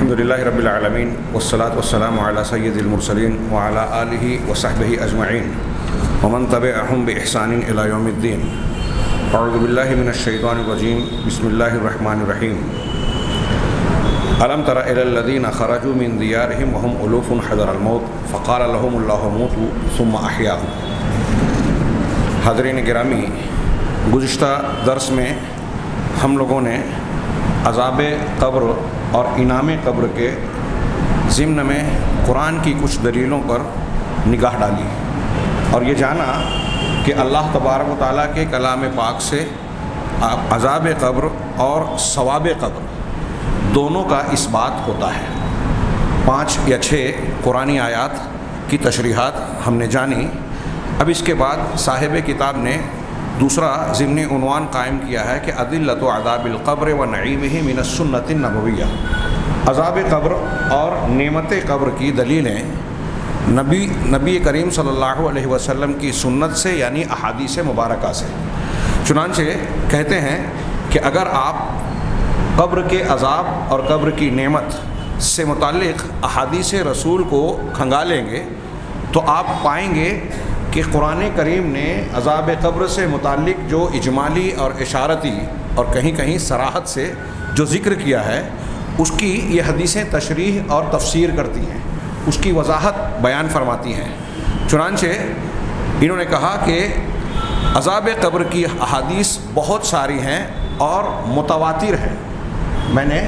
الحمدللہ رب العالمین والصلاة والسلام علی سید المرسلین وعلی آلہ وصحبہ اجمعین ومن تبعہم بإحسان الی یوم الدین. اعوذ باللہ من الشیطان الرجیم. بسم اللہ الرحمن الرحیم. الم تر الی الذین خرجوا من دیارہم وهم الوف حذر الموت فقال لهم اللہ موتوا ثم احیاهم. حاضرین گرامی، گزشتہ درس میں ہم لوگوں نے عذاب قبر اور انعام قبر کے ضمن میں قرآن کی کچھ دلیلوں پر نگاہ ڈالی اور یہ جانا کہ اللہ تبارک و تعالیٰ کے کلام پاک سے عذاب قبر اور ثواب قبر دونوں کا اس بات ہوتا ہے. 5 یا 6 قرآنی آیات کی تشریحات ہم نے جانی. اب اس کے بعد صاحب کتاب نے دوسرا ضمنی عنوان قائم کیا ہے کہ ادلۃ عذاب القبر و نعیمہ من السنۃ النبویہ. عذاب قبر اور نعمت قبر کی دلیلیں نبی کریم صلی اللہ علیہ وسلم کی سنت سے یعنی احادیث مبارکہ سے. چنانچہ کہتے ہیں کہ اگر آپ قبر کے عذاب اور قبر کی نعمت سے متعلق احادیث رسول کو کھنگالیں گے تو آپ پائیں گے کہ قرآن کریم نے عذاب قبر سے متعلق جو اجمالی اور اشارتی اور کہیں کہیں صراحت سے جو ذکر کیا ہے اس کی یہ حدیثیں تشریح اور تفسیر کرتی ہیں، اس کی وضاحت بیان فرماتی ہیں. چنانچہ انہوں نے کہا کہ عذاب قبر کی احادیث بہت ساری ہیں اور متواتر ہیں. میں نے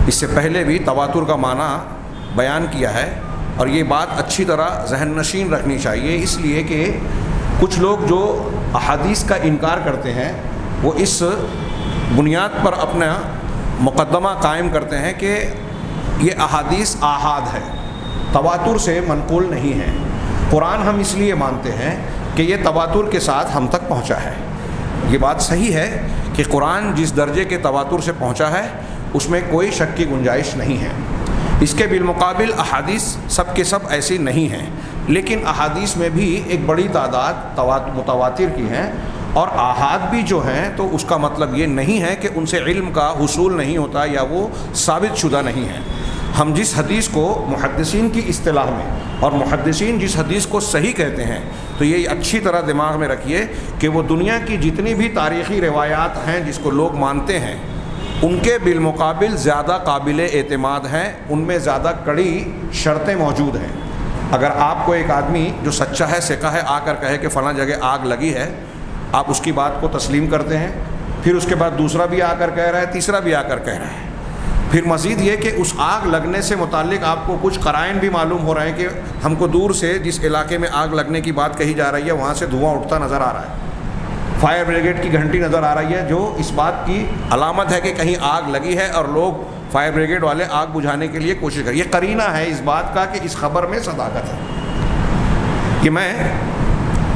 اس سے پہلے بھی تواتر کا معنی بیان کیا ہے اور یہ بات اچھی طرح ذہن نشین رکھنی چاہیے، اس لیے کہ کچھ لوگ جو احادیث کا انکار کرتے ہیں وہ اس بنیاد پر اپنا مقدمہ قائم کرتے ہیں کہ یہ احادیث آحاد ہے، تواتر سے منقول نہیں ہے. قرآن ہم اس لیے مانتے ہیں کہ یہ تواتر کے ساتھ ہم تک پہنچا ہے. یہ بات صحیح ہے کہ قرآن جس درجے کے تواتر سے پہنچا ہے اس میں کوئی شک کی گنجائش نہیں ہے. اس کے بالمقابل احادیث سب کے سب ایسی نہیں ہیں، لیکن احادیث میں بھی ایک بڑی تعداد متواتر کی ہیں اور آحاد بھی جو ہیں تو اس کا مطلب یہ نہیں ہے کہ ان سے علم کا حصول نہیں ہوتا یا وہ ثابت شدہ نہیں ہیں. ہم جس حدیث کو محدثین کی اصطلاح میں اور محدثین جس حدیث کو صحیح کہتے ہیں تو یہ اچھی طرح دماغ میں رکھیے کہ وہ دنیا کی جتنی بھی تاریخی روایات ہیں جس کو لوگ مانتے ہیں ان کے بالمقابل زیادہ قابل اعتماد ہیں، ان میں زیادہ کڑی شرطیں موجود ہیں. اگر آپ کو ایک آدمی جو سچا ہے سکا ہے آ کر کہے کہ فلاں جگہ آگ لگی ہے، آپ اس کی بات کو تسلیم کرتے ہیں، پھر اس کے بعد دوسرا بھی آ کر کہہ رہا ہے، تیسرا بھی آ کر کہہ رہا ہے. پھر مزید یہ کہ اس آگ لگنے سے متعلق آپ کو کچھ قرائن بھی معلوم ہو رہے ہیں کہ ہم کو دور سے جس علاقے میں آگ لگنے کی بات کہی جا رہی ہے وہاں سے دھواں اٹھتا نظر آ رہا ہے، فائر بریگیڈ کی گھنٹی نظر آ رہی ہے جو اس بات کی علامت ہے کہ کہیں آگ لگی ہے اور لوگ فائر بریگیڈ والے آگ بجھانے کے لیے کوشش کریں. یہ قرینہ ہے اس بات کا کہ اس خبر میں صداقت ہے. کہ میں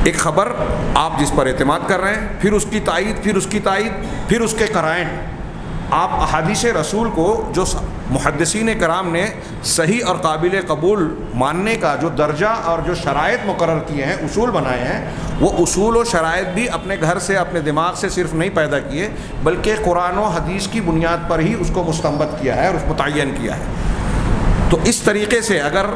ایک خبر آپ جس پر اعتماد کر رہے ہیں، پھر اس کی تائید، پھر اس کی تائید، پھر اس کے قرائن، آپ احادیث رسول کو جو محدثین کرام نے صحیح اور قابل قبول ماننے کا جو درجہ اور جو شرائط مقرر کیے ہیں، اصول بنائے ہیں، وہ اصول و شرائط بھی اپنے گھر سے اپنے دماغ سے صرف نہیں پیدا کیے بلکہ قرآن و حدیث کی بنیاد پر ہی اس کو مستنبط کیا ہے اور اس متعین کیا ہے. تو اس طریقے سے اگر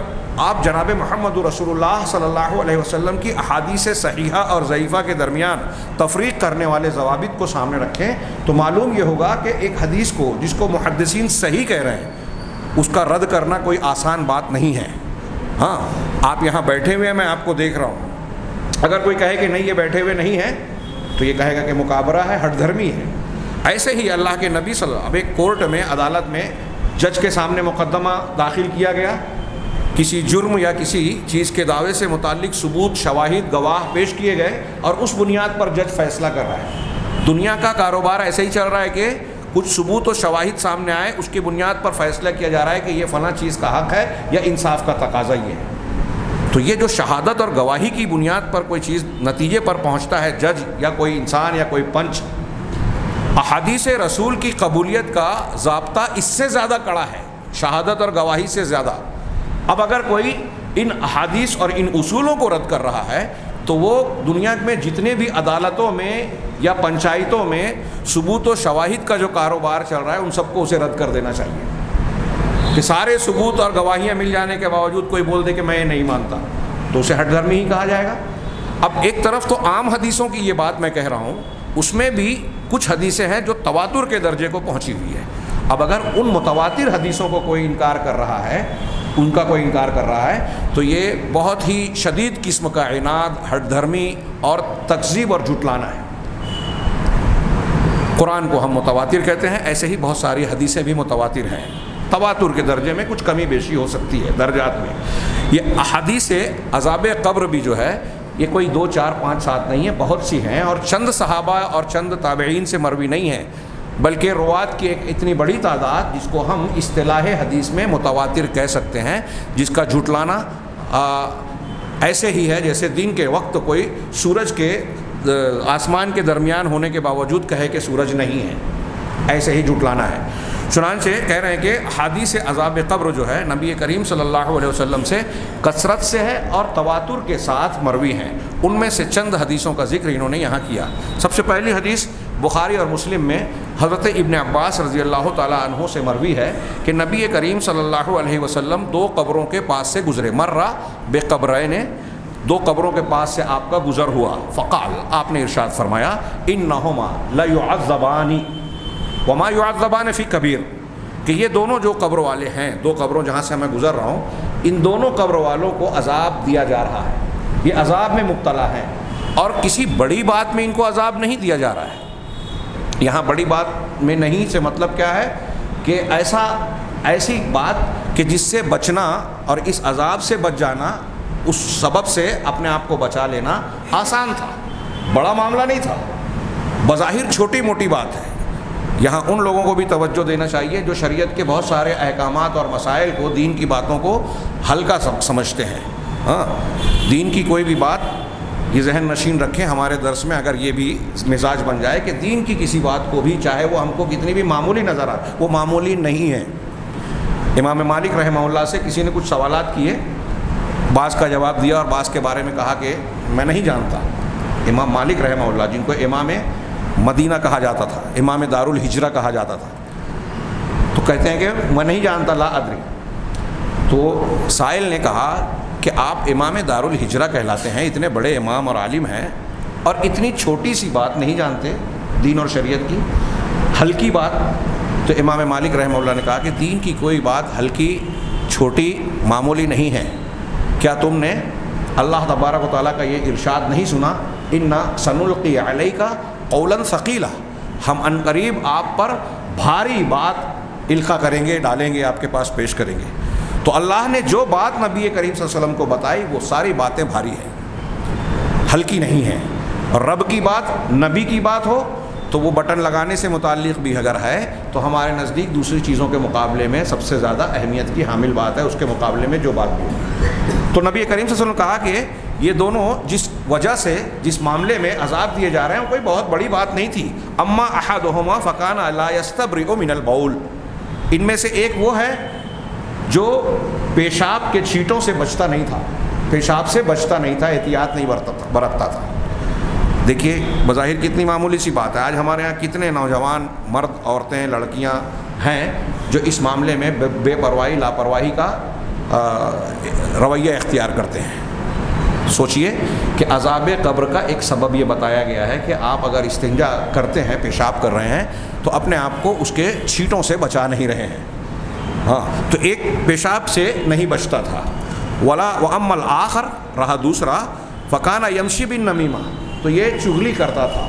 آپ جناب محمد رسول اللہ صلی اللہ علیہ وسلم کی احادیث صحیحہ اور ضعیفہ کے درمیان تفریق کرنے والے ضوابط کو سامنے رکھیں تو معلوم یہ ہوگا کہ ایک حدیث کو جس کو محدثین صحیح کہہ رہے ہیں اس کا رد کرنا کوئی آسان بات نہیں ہے. ہاں، آپ یہاں بیٹھے ہوئے ہیں، میں آپ کو دیکھ رہا ہوں، اگر کوئی کہے کہ نہیں یہ بیٹھے ہوئے نہیں ہیں تو یہ کہے گا کہ مکابرہ ہے، ہٹ دھرمی ہے. ایسے ہی اللہ کے نبی صلی اللہ علیہ وسلم، اب ایک کورٹ میں عدالت میں جج کے سامنے مقدمہ داخل کیا گیا، کسی جرم یا کسی چیز کے دعوے سے متعلق ثبوت، شواہد، گواہ پیش کیے گئے اور اس بنیاد پر جج فیصلہ کر رہا ہے. دنیا کا کاروبار ایسے ہی چل رہا ہے کہ کچھ ثبوت و شواہد سامنے آئے، اس کی بنیاد پر فیصلہ کیا جا رہا ہے کہ یہ فلاں چیز کا حق ہے یا انصاف کا تقاضا یہ ہے. تو یہ جو شہادت اور گواہی کی بنیاد پر کوئی چیز نتیجے پر پہنچتا ہے جج یا کوئی انسان یا کوئی پنچ، احادیث رسول کی قبولیت کا ضابطہ اس سے زیادہ کڑا ہے، شہادت اور گواہی سے زیادہ. اب اگر کوئی ان احادیث اور ان اصولوں کو رد کر رہا ہے تو وہ دنیا میں جتنے بھی عدالتوں میں یا پنچایتوں میں ثبوت و شواہد کا جو کاروبار چل رہا ہے ان سب کو اسے رد کر دینا چاہیے. کہ سارے ثبوت اور گواہیاں مل جانے کے باوجود کوئی بول دے کہ میں یہ نہیں مانتا تو اسے ہٹ دھرمی ہی کہا جائے گا۔ اب ایک طرف تو عام حدیثوں کی یہ بات میں کہہ رہا ہوں، اس میں بھی کچھ حدیثیں ہیں جو تواتر کے درجے کو پہنچی ہوئی ہے۔ اب اگر ان متواتر حدیثوں کو کوئی انکار کر رہا ہے، ان کا کوئی انکار کر رہا ہے، تو یہ بہت ہی شدید قسم کا عناد، ہٹ دھرمی اور تکذیب اور جھٹلانا ہے۔ قرآن کو ہم متواتر کہتے ہیں، ایسے ہی بہت ساری حدیثیں بھی متواتر ہیں، تواتر کے درجے میں کچھ کمی بیشی ہو سکتی ہے درجات میں۔ یہ احادیث عذاب قبر بھی جو ہے یہ کوئی 2 4 5 7 نہیں ہے، بہت سی ہیں، اور چند صحابہ اور چند تابعین سے مروی نہیں ہیں، بلکہ روات کی ایک اتنی بڑی تعداد جس کو ہم اصطلاح حدیث میں متواتر کہہ سکتے ہیں، جس کا جھٹلانا ایسے ہی ہے جیسے دن کے وقت کوئی سورج کے آسمان کے درمیان ہونے کے باوجود کہے کہ سورج نہیں ہے، ایسے ہی جھٹلانا ہے۔ چنانچہ کہہ رہے ہیں کہ حدیث عذاب قبر جو ہے نبی کریم صلی اللہ علیہ وسلم سے کثرت سے ہے اور تواتر کے ساتھ مروی ہیں۔ ان میں سے چند حدیثوں کا ذکر انہوں نے یہاں کیا۔ سب سے پہلی حدیث بخاری اور مسلم میں حضرت ابن عباس رضی اللہ تعالیٰ عنہ سے مروی ہے کہ نبی کریم صلی اللہ علیہ وسلم 2 قبروں کے پاس سے گزرے، مرہ بے قبرین، 2 قبروں کے پاس سے آپ کا گزر ہوا، فقال، آپ نے ارشاد فرمایا، انہما لیعذبان وما یعذبان فی کبیر، کہ یہ دونوں جو قبر والے ہیں، 2 قبروں جہاں سے میں گزر رہا ہوں، ان دونوں قبر والوں کو عذاب دیا جا رہا ہے، یہ عذاب میں مبتلا ہیں، اور کسی بڑی بات میں ان کو عذاب نہیں دیا جا رہا ہے۔ یہاں بڑی بات میں نہیں سے مطلب کیا ہے کہ ایسی بات کہ جس سے بچنا اور اس عذاب سے بچ جانا، اس سبب سے اپنے آپ کو بچا لینا آسان تھا، بڑا معاملہ نہیں تھا، بظاہر چھوٹی موٹی بات ہے۔ یہاں ان لوگوں کو بھی توجہ دینا چاہیے جو شریعت کے بہت سارے احکامات اور مسائل کو، دین کی باتوں کو ہلکا سمجھتے ہیں۔ ہاں، دین کی کوئی بھی بات یہ ذہن نشین رکھیں، ہمارے درس میں اگر یہ بھی مزاج بن جائے کہ دین کی کسی بات کو بھی، چاہے وہ ہم کو کتنی بھی معمولی نظر آئے، وہ معمولی نہیں ہے۔ امام مالک رحمہ اللہ سے کسی نے کچھ سوالات کیے، بعض کا جواب دیا اور بعض کے بارے میں کہا کہ میں نہیں جانتا۔ امام مالک رحمہ اللہ، جن کو امام مدینہ کہا جاتا تھا، امام دار الہجرہ کہا جاتا تھا، تو کہتے ہیں کہ میں نہیں جانتا، لا ادری۔ تو سائل نے کہا کہ آپ امام دار الہجرہ کہلاتے ہیں، اتنے بڑے امام اور عالم ہیں، اور اتنی چھوٹی سی بات نہیں جانتے دین اور شریعت کی، ہلکی بات۔ تو امام مالک رحمہ اللہ نے کہا کہ دین کی کوئی بات ہلکی، چھوٹی، معمولی نہیں ہے۔ کیا تم نے اللہ تبارک و تعالیٰ کا یہ ارشاد نہیں سنا، انا سنلقی علیک قولا ثقیلا، ہم عنقریب آپ پر بھاری بات القا کریں گے، ڈالیں گے، آپ کے پاس پیش کریں گے۔ تو اللہ نے جو بات نبی کریم صلی اللہ علیہ وسلم کو بتائی وہ ساری باتیں بھاری ہیں، ہلکی نہیں ہیں، اور رب کی بات، نبی کی بات ہو تو وہ بٹن لگانے سے متعلق بھی اگر ہے تو ہمارے نزدیک دوسری چیزوں کے مقابلے میں سب سے زیادہ اہمیت کی حامل بات ہے، اس کے مقابلے میں جو بات بھی ہو۔ تو نبی کریم صلی اللہ علیہ وسلم نے کہا کہ یہ دونوں جس وجہ سے، جس معاملے میں عذاب دیے جا رہے ہیں، کوئی بہت بڑی بات نہیں تھی۔ اما احدہما فکان لا یستبرئ من البول، ان میں سے ایک وہ ہے جو پیشاب کے چھینٹوں سے بچتا نہیں تھا، پیشاب سے بچتا نہیں تھا، احتیاط نہیں برتتا تھا۔ دیکھیے بظاہر کتنی معمولی سی بات ہے، آج ہمارے ہاں کتنے نوجوان مرد، عورتیں، لڑکیاں ہیں جو اس معاملے میں بے پرواہی، لاپرواہی کا رویہ اختیار کرتے ہیں۔ سوچئے کہ عذاب قبر کا ایک سبب یہ بتایا گیا ہے کہ آپ اگر استنجا کرتے ہیں، پیشاب کر رہے ہیں، تو اپنے آپ کو اس کے چھینٹوں سے بچا نہیں رہے ہیں۔ ہاں، تو ایک پیشاب سے نہیں بچتا تھا۔ ولا واما الاخر، رہا دوسرا، فکان یمشی بالنمیمہ، تو یہ چغلی کرتا تھا،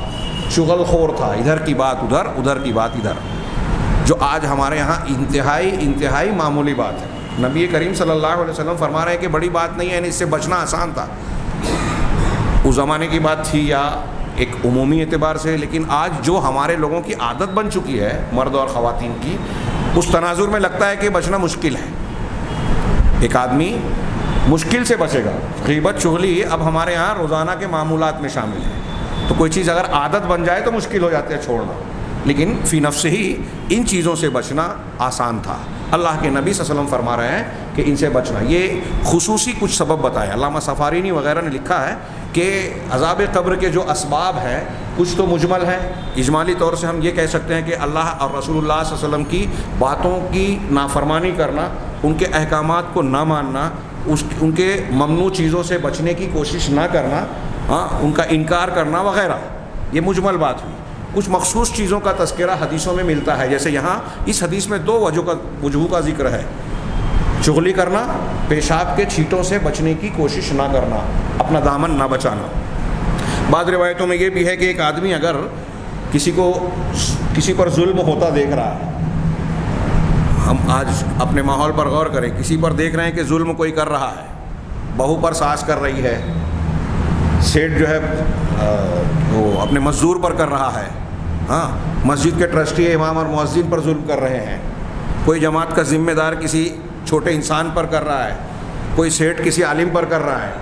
چغل خور تھا، ادھر کی بات ادھر، ادھر کی بات ادھر، جو آج ہمارے ہاں انتہائی معمولی بات ہے۔ نبی کریم صلی اللہ علیہ وسلم فرما رہے ہیں کہ بڑی بات نہیں ہے، اس سے بچنا آسان تھا۔ اس زمانے کی بات تھی یا ایک عمومی اعتبار سے، لیکن آج جو ہمارے لوگوں کی عادت بن چکی ہے، مرد اور خواتین کی، اس تناظر میں لگتا ہے کہ بچنا مشکل ہے۔ ایک آدمی مشکل سے بچے گا۔ غیبت، چغلی اب ہمارے ہاں روزانہ کے معمولات میں شامل ہے، تو کوئی چیز اگر عادت بن جائے تو مشکل ہو جاتا ہے چھوڑنا، لیکن فی نفس ہی ان چیزوں سے بچنا آسان تھا۔ اللہ کے نبی صلی اللہ علیہ وسلم فرما رہے ہیں کہ ان سے بچنا، یہ خصوصی کچھ سبب بتائے۔ علامہ سفارینی وغیرہ نے لکھا ہے کہ عذاب قبر کے جو اسباب ہیں کچھ تو مجمل ہے. اجمالی طور سے ہم یہ کہہ سکتے ہیں کہ اللہ اور رسول اللہ صلی اللہ علیہ وسلم کی باتوں کی نافرمانی کرنا، ان کے احکامات کو نہ ماننا، ان کے ممنوع چیزوں سے بچنے کی کوشش نہ کرنا، ان کا انکار کرنا وغیرہ، یہ مجمل بات ہوئی. کچھ مخصوص چیزوں کا تذکرہ حدیثوں میں ملتا ہے، جیسے یہاں اس حدیث میں 2 وجوہ کا ذکر ہے. چغلی کرنا، پیشاب کے چھینٹوں سے بچنے کی کوشش نہ کرنا، اپنا دامن نہ بچانا. بعض روایتوں میں یہ بھی ہے کہ ایک آدمی اگر کسی پر ظلم ہوتا دیکھ رہا ہے، ہم آج اپنے ماحول پر غور کریں، کسی پر دیکھ رہے ہیں کہ ظلم کوئی کر رہا ہے، بہو پر ساس کر رہی ہے، سیٹ جو ہے وہ اپنے مزدور پر کر رہا ہے، مسجد کے ٹرسٹی امام اور مؤذن پر ظلم کر رہے ہیں، کوئی جماعت کا ذمہ دار کسی چھوٹے انسان پر کر رہا ہے، کوئی سیٹ کسی عالم پر کر رہا ہے.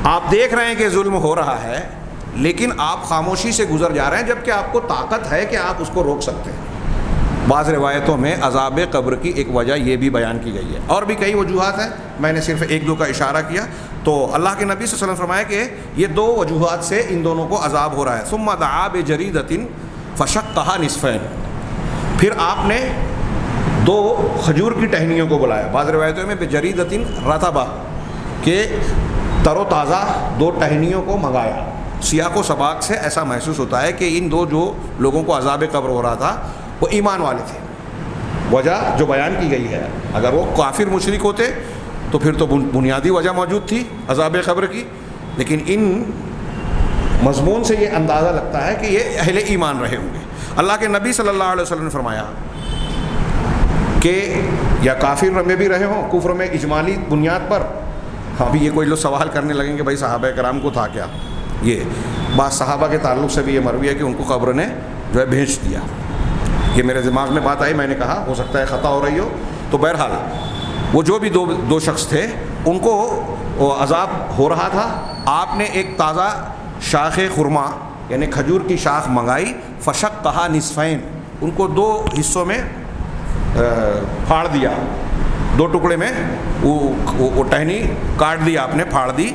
آپ دیکھ رہے ہیں کہ ظلم ہو رہا ہے، لیکن آپ خاموشی سے گزر جا رہے ہیں، جبکہ آپ کو طاقت ہے کہ آپ اس کو روک سکتے ہیں. بعض روایتوں میں عذاب قبر کی ایک وجہ یہ بھی بیان کی گئی ہے، اور بھی کئی وجوہات ہیں، میں نے صرف 1-2 کا اشارہ کیا. تو اللہ کے نبی صلی اللہ علیہ وسلم فرمایا کہ یہ 2 وجوہات سے ان دونوں کو عذاب ہو رہا ہے. ثم دعا بجریدۃ فشقها نصفین، پھر آپ نے 2 کھجور کی ٹہنیوں کو بلایا. بعض روایتوں میں بجریدۃ رطبہ، کہ تر و تازہ 2 ٹہنیوں کو منگایا. سیاق و سباق سے ایسا محسوس ہوتا ہے کہ ان 2 جو لوگوں کو عذاب قبر ہو رہا تھا وہ ایمان والے تھے. وجہ جو بیان کی گئی ہے، اگر وہ کافر مشرک ہوتے تو پھر تو بنیادی وجہ موجود تھی عذاب قبر کی، لیکن ان مضمون سے یہ اندازہ لگتا ہے کہ یہ اہل ایمان رہے ہوں گے. اللہ کے نبی صلی اللہ علیہ وسلم نے فرمایا کہ یا کافر میں بھی رہے ہوں، کفر میں اجمالی بنیاد پر. ابھی یہ کوئی لوگ سوال کرنے لگیں کہ بھائی صحابہ کرام کو تھا کیا. یہ بعض صحابہ کے تعلق سے بھی یہ مروی ہے کہ ان کو قبر نے جو ہے بھیج دیا. یہ میرے دماغ میں بات آئی، میں نے کہا ہو سکتا ہے خطا ہو رہی ہو. تو بہرحال وہ جو بھی دو شخص تھے ان کو عذاب ہو رہا تھا. آپ نے ایک تازہ شاخ خرما یعنی کھجور کی شاخ منگائی، فشقھا نصفین، ان کو 2 حصوں میں پھاڑ دیا، 2 ٹکڑے میں وہ ٹہنی کاٹ دی آپ نے، پھاڑ دی.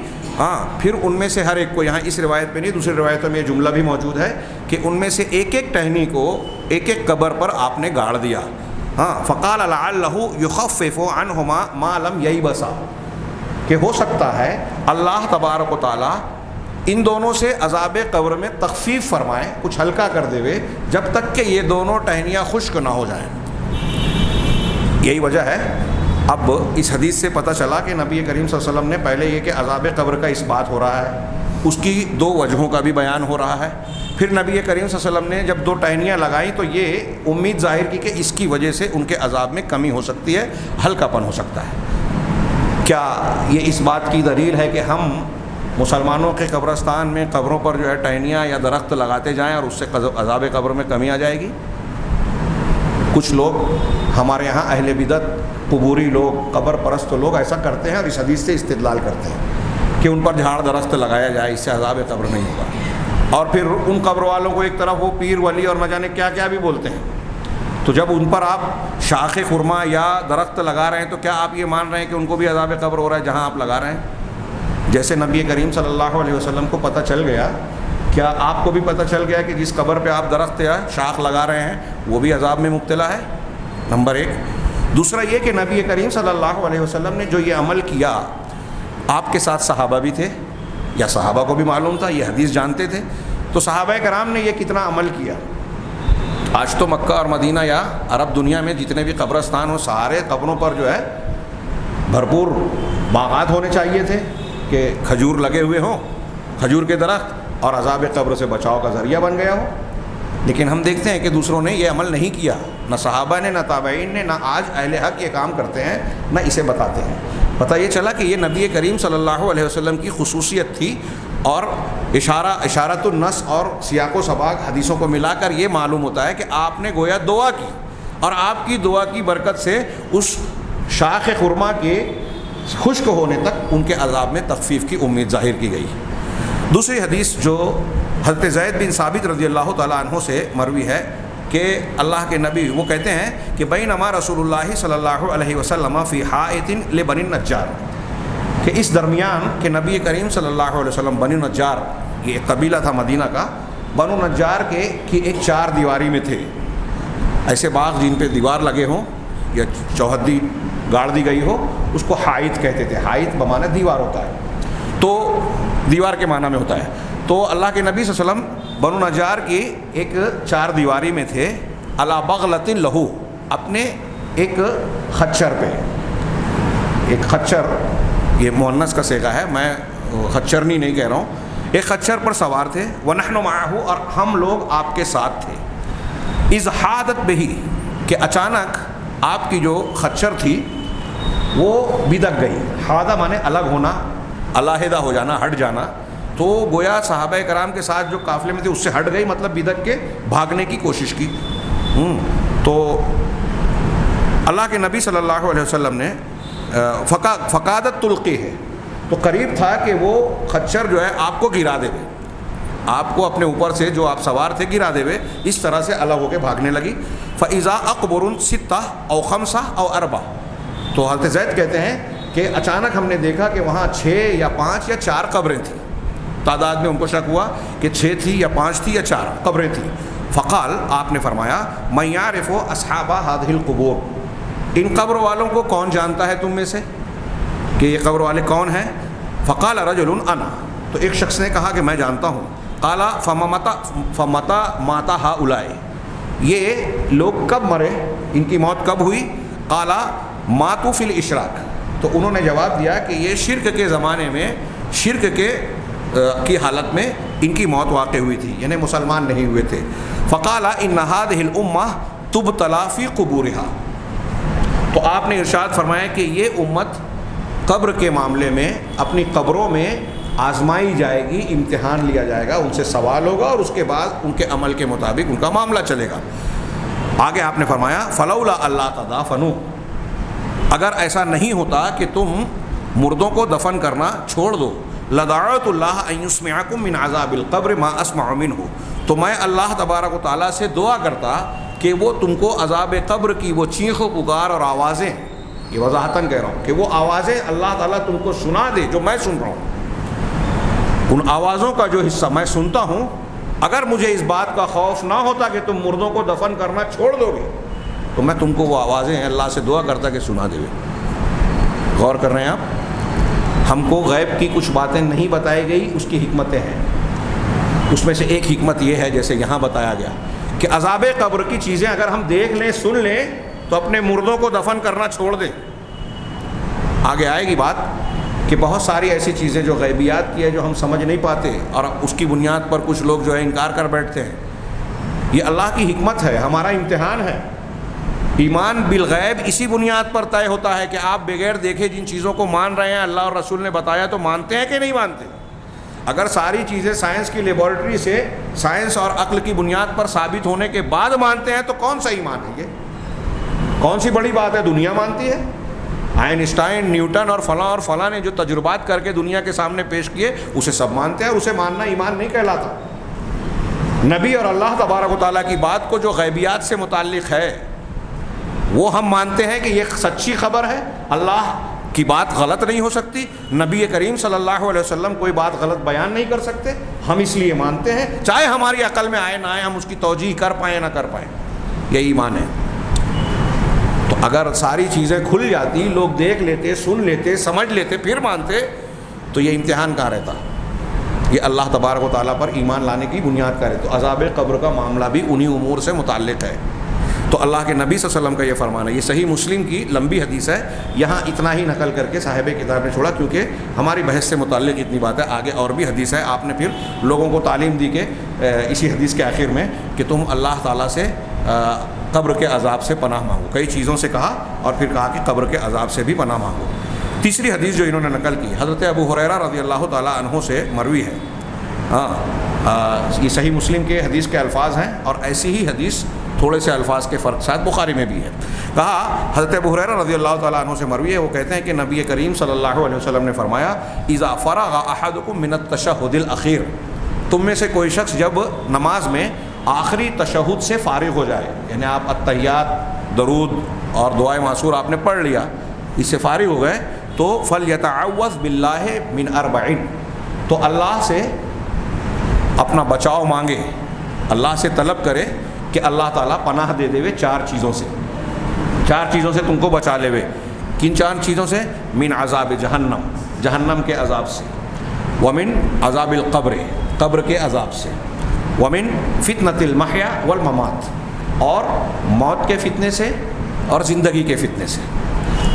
پھر ان میں سے ہر ایک کو، یہاں اس روایت پہ نہیں، دوسری روایتوں میں یہ جملہ بھی موجود ہے کہ ان میں سے ایک ٹہنی کو ایک قبر پر آپ نے گاڑ دیا. فقال لعلہ یخفف عنہما ما لم ییبسا، کہ ہو سکتا ہے اللہ تبارک و تعالی ان دونوں سے عذاب قبر میں تخفیف فرمائے، کچھ ہلکا کر دے ہوئے، جب تک کہ یہ دونوں ٹہنیاں خشک نہ ہو جائیں. یہی وجہ ہے. اب اس حدیث سے پتہ چلا کہ نبی کریم صلی اللہ علیہ وسلم نے پہلے یہ کہ عذاب قبر کا اس بات ہو رہا ہے، اس کی 2 وجہوں کا بھی بیان ہو رہا ہے. پھر نبی کریم صلی اللہ علیہ وسلم نے جب 2 ٹہنیاں لگائیں تو یہ امید ظاہر کی کہ اس کی وجہ سے ان کے عذاب میں کمی ہو سکتی ہے، ہلکا پن ہو سکتا ہے. کیا یہ اس بات کی دلیل ہے کہ ہم مسلمانوں کے قبرستان میں قبروں پر جو ہے ٹہنیاں یا درخت لگاتے جائیں اور اس سے عذاب قبر میں کمی آ جائے گی؟ کچھ لوگ ہمارے یہاں اہل بدعت، قبوری لوگ، قبر پرست لوگ ایسا کرتے ہیں اور اس حدیث سے استدلال کرتے ہیں کہ ان پر جھاڑ درخت لگایا جائے، اس سے عذاب قبر نہیں ہوگا. اور پھر ان قبر والوں کو ایک طرف وہ پیر ولی اور نہ جانے کیا کیا بھی بولتے ہیں. تو جب ان پر آپ شاخ خرما یا درخت لگا رہے ہیں تو کیا آپ یہ مان رہے ہیں کہ ان کو بھی عذاب قبر ہو رہا ہے جہاں آپ لگا رہے ہیں؟ جیسے نبی کریم صلی اللہ علیہ وسلم کو پتہ چل گیا، کیا آپ کو بھی پتہ چل گیا کہ جس قبر پہ آپ درخت یا شاخ لگا رہے ہیں وہ بھی عذاب میں مبتلا ہے؟ نمبر 1. دوسرا یہ کہ نبی کریم صلی اللہ علیہ وسلم نے جو یہ عمل کیا، آپ کے ساتھ صحابہ بھی تھے، یا صحابہ کو بھی معلوم تھا، یہ حدیث جانتے تھے، تو صحابہ کرام نے یہ کتنا عمل کیا. آج تو مکہ اور مدینہ یا عرب دنیا میں جتنے بھی قبرستان ہوں، سارے قبروں پر جو ہے بھرپور باغات ہونے چاہیے تھے کہ کھجور لگے ہوئے ہوں، کھجور کے درخت، اور عذاب قبر سے بچاؤ کا ذریعہ بن گیا ہو. لیکن ہم دیکھتے ہیں کہ دوسروں نے یہ عمل نہیں کیا، نہ صحابہ نے، نہ تابعین نے، نہ آج اہل حق یہ کام کرتے ہیں، نہ اسے بتاتے ہیں. پتہ یہ چلا کہ یہ نبی کریم صلی اللہ علیہ وسلم کی خصوصیت تھی، اور اشارت النص اور سیاق و سباق حدیثوں کو ملا کر یہ معلوم ہوتا ہے کہ آپ نے گویا دعا کی، اور آپ کی دعا کی برکت سے اس شاخ خرما کے خشک ہونے تک ان کے عذاب میں تخفیف کی امید ظاہر کی گئی. دوسری حدیث جو حضرت زید بن ثابت رضی اللہ تعالیٰ عنہ سے مروی ہے کہ اللہ کے نبی وہ کہتے ہیں کہ بینما رسول اللہ صلی اللہ علیہ وسلم فی حائط لبنی النجار، کہ اس درمیان کہ نبی کریم صلی اللہ علیہ وسلم بنی النجار، یہ ایک قبیلہ تھا مدینہ کا، بنو نجار کی ایک چار دیواری میں تھے. ایسے باغ جن پہ دیوار لگے ہوں یا چوہدی گاڑ دی گئی ہو اس کو حائط کہتے تھے. حائط بمعنی دیوار ہوتا ہے, تو دیوار کے معنی میں ہوتا ہے. تو اللہ کے نبی صلی اللہ علیہ وسلم بنو نجار کی ایک چار دیواری میں تھے, علی بغلۃ لہو, اپنے ایک خچر پہ. ایک خچر, یہ مؤنث کا صیغہ ہے, میں خچرنی نہیں کہہ رہا ہوں. ایک خچر پر سوار تھے, وَنَحْنُ مَعَهُ, اور ہم لوگ آپ کے ساتھ تھے. اِذْ حَادَتْ بِهِ, کہ اچانک آپ کی جو خچر تھی وہ بدک گئی. حادہ مانے الگ ہونا, علیحدہ ہو جانا, ہٹ جانا. تو گویا صحابہ کرام کے ساتھ جو قافلے میں تھے اس سے ہٹ گئی, مطلب بدک کے بھاگنے کی کوشش کی. تو اللہ کے نبی صلی اللہ علیہ وسلم نے فقادت تلقی ہے, تو قریب تھا کہ وہ خچر جو ہے آپ کو گرا دے, آپ کو اپنے اوپر سے جو آپ سوار تھے گرا دے, اس طرح سے الگ ہو کے بھاگنے لگی. فَإِذَا أَقْبُرٌ سِتَّةٌ أَوْ خَمْسَةٌ أَوْ أَرْبَعَةٌ, تو حضرت زید کہتے ہیں کہ اچانک ہم نے دیکھا کہ وہاں 6 یا 5 یا 4 قبریں تھیں. تعداد میں ان کو شک ہوا کہ 6 تھی یا 5 تھی یا 4 قبریں تھیں. فقال, آپ نے فرمایا, مَن يَعْرِفُ أَصْحَابَ هَذِهِ الْقُبُورِ, ان قبر والوں کو کون جانتا ہے تم میں سے کہ یہ قبر والے کون ہیں؟ فقال رجل انا, تو ایک شخص نے کہا کہ میں جانتا ہوں. قال فمتى مات هؤلاء, یہ لوگ کب مرے, ان کی موت کب ہوئی؟ قال ماتوا فی الاشراک, تو انہوں نے جواب دیا کہ یہ شرک کے زمانے میں, شرک کی حالت میں ان کی موت واقع ہوئی تھی, یعنی مسلمان نہیں ہوئے تھے. فقال ان هذه الامه تبتلى في قبورها, تو آپ نے ارشاد فرمایا کہ یہ امت قبر کے معاملے میں اپنی قبروں میں آزمائی جائے گی, امتحان لیا جائے گا, ان سے سوال ہوگا اور اس کے بعد ان کے عمل کے مطابق ان کا معاملہ چلے گا. آگے آپ نے فرمایا فلولا اللہ تدافنوا, اگر ایسا نہیں ہوتا کہ تم مردوں کو دفن کرنا چھوڑ دو, لدعوت اللہ ان یسمعکم من عذاب القبر ما اسمع منہ, تو میں اللہ تبارک و تعالیٰ سے دعا کرتا کہ وہ تم کو عذاب قبر کی وہ چیخ و پکار اور آوازیں, یہ وضاحتاً کہہ رہا ہوں کہ وہ آوازیں اللہ تعالیٰ تم کو سنا دے جو میں سن رہا ہوں, ان آوازوں کا جو حصہ میں سنتا ہوں, اگر مجھے اس بات کا خوف نہ ہوتا کہ تم مردوں کو دفن کرنا چھوڑ دو گے تو میں تم کو وہ آوازیں اللہ سے دعا کرتا کہ سنا دے. غور کر رہے ہیں آپ, ہم کو غیب کی کچھ باتیں نہیں بتائی گئی, اس کی حکمتیں ہیں. اس میں سے ایک حکمت یہ ہے جیسے یہاں بتایا گیا کہ عذاب قبر کی چیزیں اگر ہم دیکھ لیں سن لیں تو اپنے مردوں کو دفن کرنا چھوڑ دیں. آگے آئے گی بات کہ بہت ساری ایسی چیزیں جو غیبیات کی ہے جو ہم سمجھ نہیں پاتے اور اس کی بنیاد پر کچھ لوگ جو ہے انکار کر بیٹھتے ہیں. یہ اللہ کی حکمت ہے, ہمارا امتحان ہے. ایمان بالغیب اسی بنیاد پر طے ہوتا ہے کہ آپ بغیر دیکھے جن چیزوں کو مان رہے ہیں, اللہ اور رسول نے بتایا تو مانتے ہیں کہ نہیں مانتے. اگر ساری چیزیں سائنس کی لیبارٹری سے سائنس اور عقل کی بنیاد پر ثابت ہونے کے بعد مانتے ہیں تو کون سا ایمان ہے؟ یہ کون سی بڑی بات ہے؟ دنیا مانتی ہے. آئنسٹائن, نیوٹن اور فلاں نے جو تجربات کر کے دنیا کے سامنے پیش کیے اسے سب مانتے ہیں, اسے ماننا ایمان نہیں کہلاتا. نبی اور اللہ تبارک و تعالیٰ کی بات کو جو غیبیات سے متعلق ہے وہ ہم مانتے ہیں کہ یہ سچی خبر ہے, اللہ کی بات غلط نہیں ہو سکتی, نبی کریم صلی اللہ علیہ وسلم کوئی بات غلط بیان نہیں کر سکتے, ہم اس لیے مانتے ہیں چاہے ہماری عقل میں آئے نہ آئے, ہم اس کی توجیح کر پائیں نہ کر پائیں. یہی ایمان ہے. تو اگر ساری چیزیں کھل جاتی, لوگ دیکھ لیتے, سن لیتے, سمجھ لیتے, پھر مانتے, تو یہ امتحان کہاں رہتا؟ یہ اللہ تبارک و تعالیٰ پر ایمان لانے کی بنیاد کا رہتا. تو عذاب قبر کا معاملہ بھی انہی امور سے متعلق ہے. تو اللہ کے نبی صلی اللہ علیہ وسلم کا یہ فرمان ہے. یہ صحیح مسلم کی لمبی حدیث ہے, یہاں اتنا ہی نقل کر کے صاحب کتاب نے چھوڑا کیونکہ ہماری بحث سے متعلق اتنی بات ہے. آگے اور بھی حدیث ہے. آپ نے پھر لوگوں کو تعلیم دی کہ اسی حدیث کے آخر میں کہ تم اللہ تعالیٰ سے قبر کے عذاب سے پناہ مانگو. کئی چیزوں سے کہا اور پھر کہا کہ قبر کے عذاب سے بھی پناہ مانگو. تیسری حدیث جو انہوں نے نقل کی حضرت ابو ہریرہ رضی اللہ تعالیٰ عنہ سے مروی ہے. یہ صحیح مسلم کے حدیث کے الفاظ ہیں اور ایسی ہی حدیث تھوڑے سے الفاظ کے فرق ساتھ بخاری میں بھی ہے. کہا حضرت ابو ہریرہ رضی اللہ تعالیٰ عنہ سے مروی ہے, وہ کہتے ہیں کہ نبی کریم صلی اللہ علیہ وسلم نے فرمایا اذا فرغ احدکم من التشہد الاخیر, تم میں سے کوئی شخص جب نماز میں آخری تشہد سے فارغ ہو جائے, یعنی آپ التحیات, درود اور دعائے معصور آپ نے پڑھ لیا, اس سے فارغ ہو گئے, تو فلیتعوذ باللہ من اربعین, تو اللہ سے اپنا بچاؤ مانگے اللہ سے طلب کرے کہ اللہ تعالیٰ پناہ دے دے چار چیزوں سے تم کو بچا لے وے. کن چار چیزوں سے؟ من عذاب جہنم، جہنم کے عذاب سے، ومن عذاب القبر، قبر کے عذاب سے، ومن فتنۃ المحیا والممات، اور موت کے فتنے سے اور زندگی کے فتنے سے،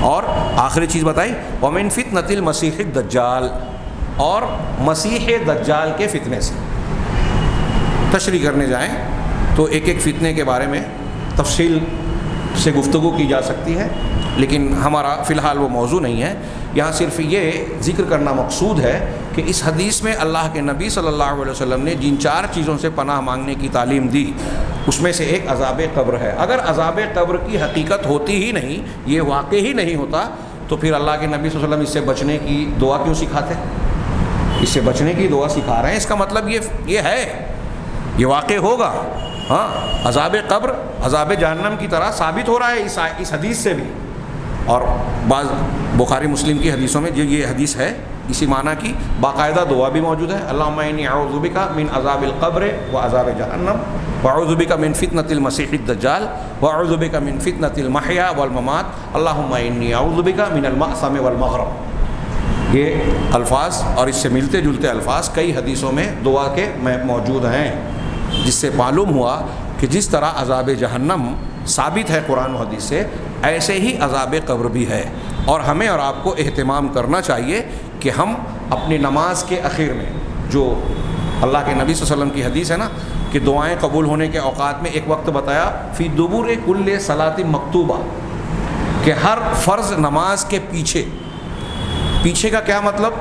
اور آخری چیز بتائی ومن فتنۃ المسیح الدجال، اور مسیح دجال کے فتنے سے. تشریح کرنے جائیں تو ایک ایک فتنے کے بارے میں تفصیل سے گفتگو کی جا سکتی ہے، لیکن ہمارا فی الحال وہ موضوع نہیں ہے. یہاں صرف یہ ذکر کرنا مقصود ہے کہ اس حدیث میں اللہ کے نبی صلی اللہ علیہ وسلم نے جن چار چیزوں سے پناہ مانگنے کی تعلیم دی اس میں سے ایک عذاب قبر ہے. اگر عذاب قبر کی حقیقت ہوتی ہی نہیں، یہ واقع ہی نہیں ہوتا، تو پھر اللہ کے نبی صلی اللہ علیہ وسلم اس سے بچنے کی دعا کیوں سکھاتے؟ اس سے بچنے کی دعا سکھا رہے ہیں، اس کا مطلب یہ ہے، یہ واقع ہوگا. ہاں، عذاب قبر عذاب جہنم کی طرح ثابت ہو رہا ہے اس حدیث سے بھی. اور بعض بخاری مسلم کی حدیثوں میں جو یہ حدیث ہے اسی معنی کی باقاعدہ دعا بھی موجود ہے. اللہم انی اعوذ بک من عذاب القبر وعذاب جہنم واعوذ بک من فتنۃ المسیح الدجال واعوذ بک من فتنۃ المحیا والممات اللہم انی اعوذ بک من المأثم والمغرم. یہ الفاظ اور اس سے ملتے جلتے الفاظ کئی حدیثوں میں دعا کے موجود ہیں، جس سے معلوم ہوا کہ جس طرح عذاب جہنم ثابت ہے قرآن و حدیث سے، ایسے ہی عذاب قبر بھی ہے. اور ہمیں اور آپ کو اہتمام کرنا چاہیے کہ ہم اپنی نماز کے اخیر میں، جو اللہ کے نبی صلی اللہ علیہ وسلم کی حدیث ہے نا کہ دعائیں قبول ہونے کے اوقات میں ایک وقت بتایا فی دبور کل صلاۃ مکتوبہ، کہ ہر فرض نماز کے پیچھے کا کیا مطلب؟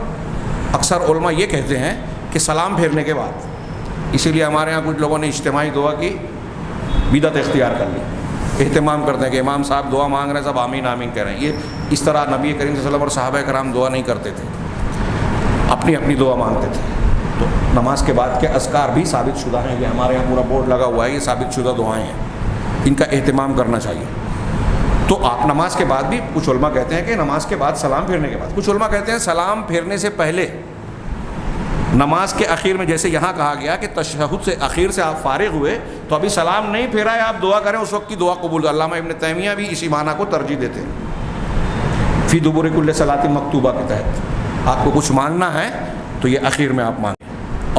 اکثر علماء یہ کہتے ہیں کہ سلام پھیرنے کے بعد. اسی لیے ہمارے ہاں کچھ لوگوں نے اجتماعی دعا کی بدعت اختیار کر لی، اہتمام کرتے ہیں کہ امام صاحب دعا مانگ رہے ہیں، سب آمین آمین کہہ رہے ہیں. یہ اس طرح نبی کریم صلی اللہ علیہ وسلم اور صحابہ کرام دعا نہیں کرتے تھے، اپنی اپنی دعا مانگتے تھے. تو نماز کے بعد کے اذکار بھی ثابت شدہ ہیں، یہ ہمارے یہاں پورا بورڈ لگا ہوا ہے، یہ ثابت شدہ دعائیں ہیں، ان کا اہتمام کرنا چاہیے. تو آپ نماز کے بعد بھی، کچھ علماء کہتے ہیں کہ نماز کے بعد سلام پھیرنے کے بعد، کچھ علماء کہتے ہیں سلام پھیرنے سے پہلے نماز کے اخیر میں، جیسے یہاں کہا گیا کہ تشہد سے اخیر سے آپ فارغ ہوئے تو ابھی سلام نہیں پھیرا ہے، آپ دعا کریں، اس وقت کی دعا قبول. علامہ ابن تیمیہ بھی اسی معنی کو ترجیح دیتے ہیں فی دبور کل صلاۃ مکتوبہ کے تحت. آپ کو کچھ مانگنا ہے تو یہ اخیر میں آپ مانگیں.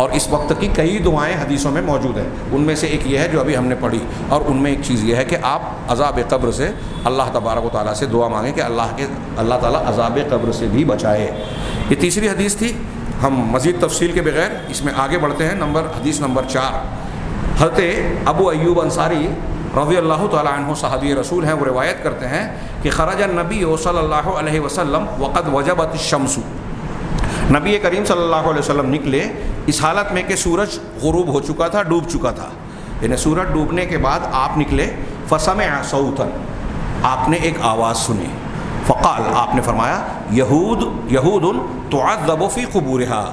اور اس وقت کی کئی دعائیں حدیثوں میں موجود ہیں، ان میں سے ایک یہ ہے جو ابھی ہم نے پڑھی، اور ان میں ایک چیز یہ ہے کہ آپ عذاب قبر سے اللہ تبارک و تعالیٰ سے دعا مانگیں کہ اللہ تعالیٰ عذاب قبر سے بھی بچائے. یہ تیسری حدیث تھی. ہم مزید تفصیل کے بغیر اس میں آگے بڑھتے ہیں. حدیث نمبر 4. حضرت ابو ایوب انصاری رضی اللہ تعالیٰ عنہ صحابی رسول ہیں، وہ روایت کرتے ہیں کہ خرج النبی صلی اللہ علیہ وسلم وقد وجبت الشمس. نبی کریم صلی اللہ علیہ وسلم نکلے اس حالت میں کہ سورج غروب ہو چکا تھا، ڈوب چکا تھا. یعنی سورج ڈوبنے کے بعد آپ نکلے. فسمع صوتا، آپ نے ایک آواز سنی. فقال، آپ نے فرمایا یہود تعذب فی قبورها،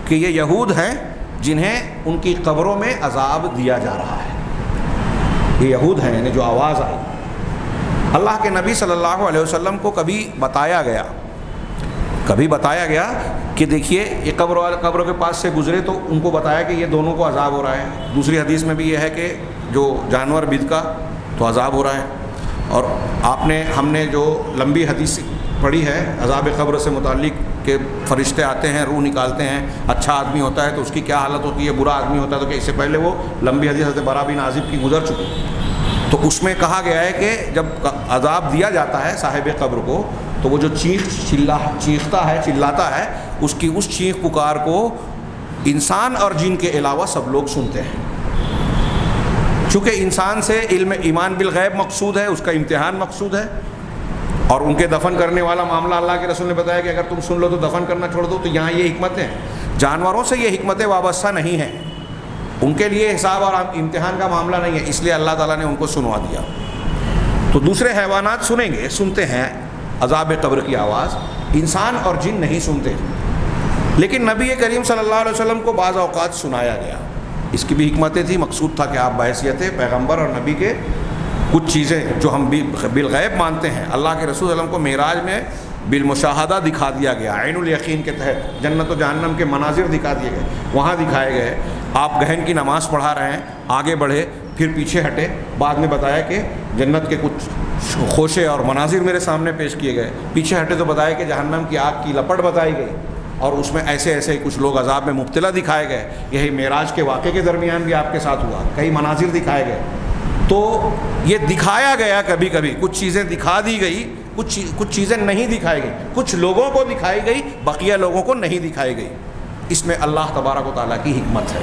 کہ یہ یہود ہیں جنہیں ان کی قبروں میں عذاب دیا جا رہا ہے. یہ یہود ہیں، یعنی جو آواز آئی. اللہ کے نبی صلی اللہ علیہ وسلم کو کبھی بتایا گیا کہ دیکھیے یہ قبروں کے پاس سے گزرے تو ان کو بتایا کہ یہ دونوں کو عذاب ہو رہا ہے. دوسری حدیث میں بھی یہ ہے کہ جو جانور بد کا تو عذاب ہو رہا ہے. اور ہم نے جو لمبی حدیث پڑھی ہے عذاب قبر سے متعلق کہ فرشتے آتے ہیں، روح نکالتے ہیں، اچھا آدمی ہوتا ہے تو اس کی کیا حالت ہوتی ہے، برا آدمی ہوتا ہے تو کہ اس سے پہلے وہ لمبی حدیث حضرت برا بن عازب کی گزر چکی. تو اس میں کہا گیا ہے کہ جب عذاب دیا جاتا ہے صاحب قبر کو تو وہ جو چلاتا ہے اس کی اس چیخ پکار کو انسان اور جن کے علاوہ سب لوگ سنتے ہیں. چونکہ انسان سے ایمان بالغیب مقصود ہے، اس کا امتحان مقصود ہے، اور ان کے دفن کرنے والا معاملہ اللہ کے رسول نے بتایا کہ اگر تم سن لو تو دفن کرنا چھوڑ دو. تو یہاں یہ حکمتیں، جانوروں سے یہ حکمتیں وابستہ نہیں ہیں، ان کے لیے حساب اور امتحان کا معاملہ نہیں ہے، اس لیے اللہ تعالیٰ نے ان کو سنوا دیا. تو دوسرے حیوانات سنتے ہیں عذاب قبر کی آواز، انسان اور جن نہیں سنتے. لیکن نبی کریم صلی اللہ علیہ وسلم کو بعض اوقات سنایا گیا. اس کی بھی حکمتیں تھی، مقصود تھا کہ آپ بحیثیت پیغمبر اور نبی کے کچھ چیزیں جو ہم بالغیب مانتے ہیں، اللہ کے رسول صلی اللہ علیہ وسلم کو معراج میں بالمشاہدہ دکھا دیا گیا، عین الیقین کے تحت جنت و جہنم کے مناظر دکھا دیے گئے، وہاں دکھائے گئے آپ گہن کی نماز پڑھا رہے ہیں، آگے بڑھے پھر پیچھے ہٹے، بعد میں بتایا کہ جنت کے کچھ خوشے اور مناظر میرے سامنے پیش کیے گئے، پیچھے ہٹے تو بتایا کہ جہنم کی آگ کی لپٹ بتائی گئی اور اس میں ایسے ایسے کچھ لوگ عذاب میں مبتلا دکھائے گئے۔ یہی معراج کے واقعے کے درمیان بھی آپ کے ساتھ ہوا، کئی مناظر دکھائے گئے۔ تو یہ دکھایا گیا، کبھی کبھی کچھ چیزیں دکھا دی گئی، کچھ چیزیں نہیں دکھائی گئی، کچھ لوگوں کو دکھائی گئی، بقیہ لوگوں کو نہیں دکھائی گئی۔ اس میں اللہ تبارک و تعالیٰ کی حکمت ہے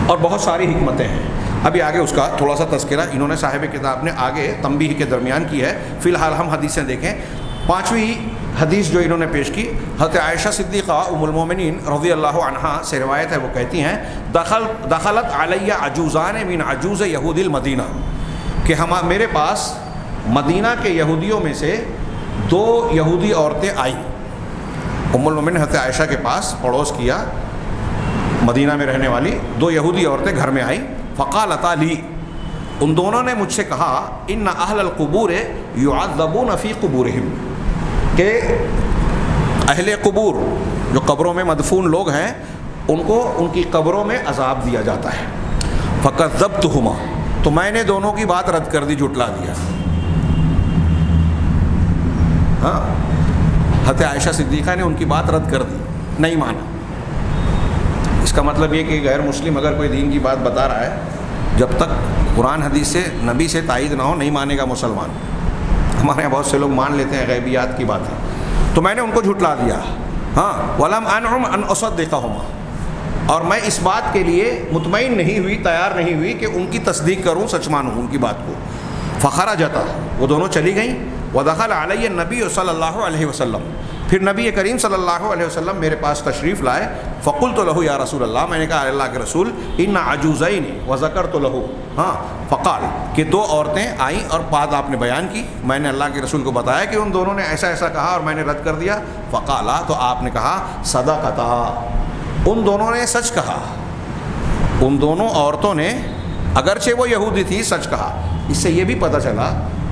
اور بہت ساری حکمتیں ہیں۔ ابھی آگے اس کا تھوڑا سا تذکرہ انہوں نے صاحب کتاب نے آگے تنبیہ کے درمیان کی ہے۔ فی الحال ہم حدیثیں دیکھیں۔ 5ویں حدیث جو انہوں نے پیش کی، حضرت عائشہ صدیقہ ام المومنین رضی اللہ عنہا سے روایت ہے، وہ کہتی ہیں دخلت علیہ عجوزان من عجوز یہود المدینہ، کہ میرے پاس مدینہ کے یہودیوں میں سے 2 یہودی عورتیں آئیں۔ ام المومنین حضرت عائشہ کے پاس پڑوس کیا، مدینہ میں رہنے والی 2 یہودی عورتیں گھر میں آئیں۔ فقالتا لی، ان دونوں نے مجھ سے کہا ان اہل القبور یعذبون فی قبورہم، کہ اہل قبور جو قبروں میں مدفون لوگ ہیں ان کو ان کی قبروں میں عذاب دیا جاتا ہے۔ فکذبتہما، تو میں نے دونوں کی بات رد کر دی، جھٹلا دیا۔ ہاں، حضرت عائشہ صدیقہ نے ان کی بات رد کر دی، نہیں مانا۔ اس کا مطلب یہ کہ غیر مسلم اگر کوئی دین کی بات بتا رہا ہے، جب تک قرآن حدیث سے نبی سے تائید نہ ہو نہیں مانے گا مسلمان۔ ہمارے یہاں بہت سے لوگ مان لیتے ہیں غیبیات کی باتیں، تو میں نے ان کو جھٹلا دیا۔ ہاں، وَلَمْ أَنْعُمْ أَنْ أُصَدِّقَهُمَا، اور میں اس بات کے لیے مطمئن نہیں ہوئی، تیار نہیں ہوئی کہ ان کی تصدیق کروں، سچ مانوں ان کی بات کو۔ فخرجتا، وہ دونوں چلی گئیں۔ ودخل علی النبی صلی اللہ علیہ وسلم، پھر نبی کریم صلی اللہ علیہ وسلم میرے پاس تشریف لائے۔ فقلت له یا رسول اللہ، میں نے کہا اللہ کے رسول، ان عجوزین وذکرت له، ہاں، فقال، کہ 2 عورتیں آئیں اور بات آپ نے بیان کی، میں نے اللہ کے رسول کو بتایا کہ ان دونوں نے ایسا ایسا کہا اور میں نے رد کر دیا۔ فقالا، تو آپ نے کہا صدقتا، ان دونوں نے سچ کہا، ان دونوں عورتوں نے اگرچہ وہ یہودی تھی سچ کہا۔ اس سے یہ بھی پتہ چلا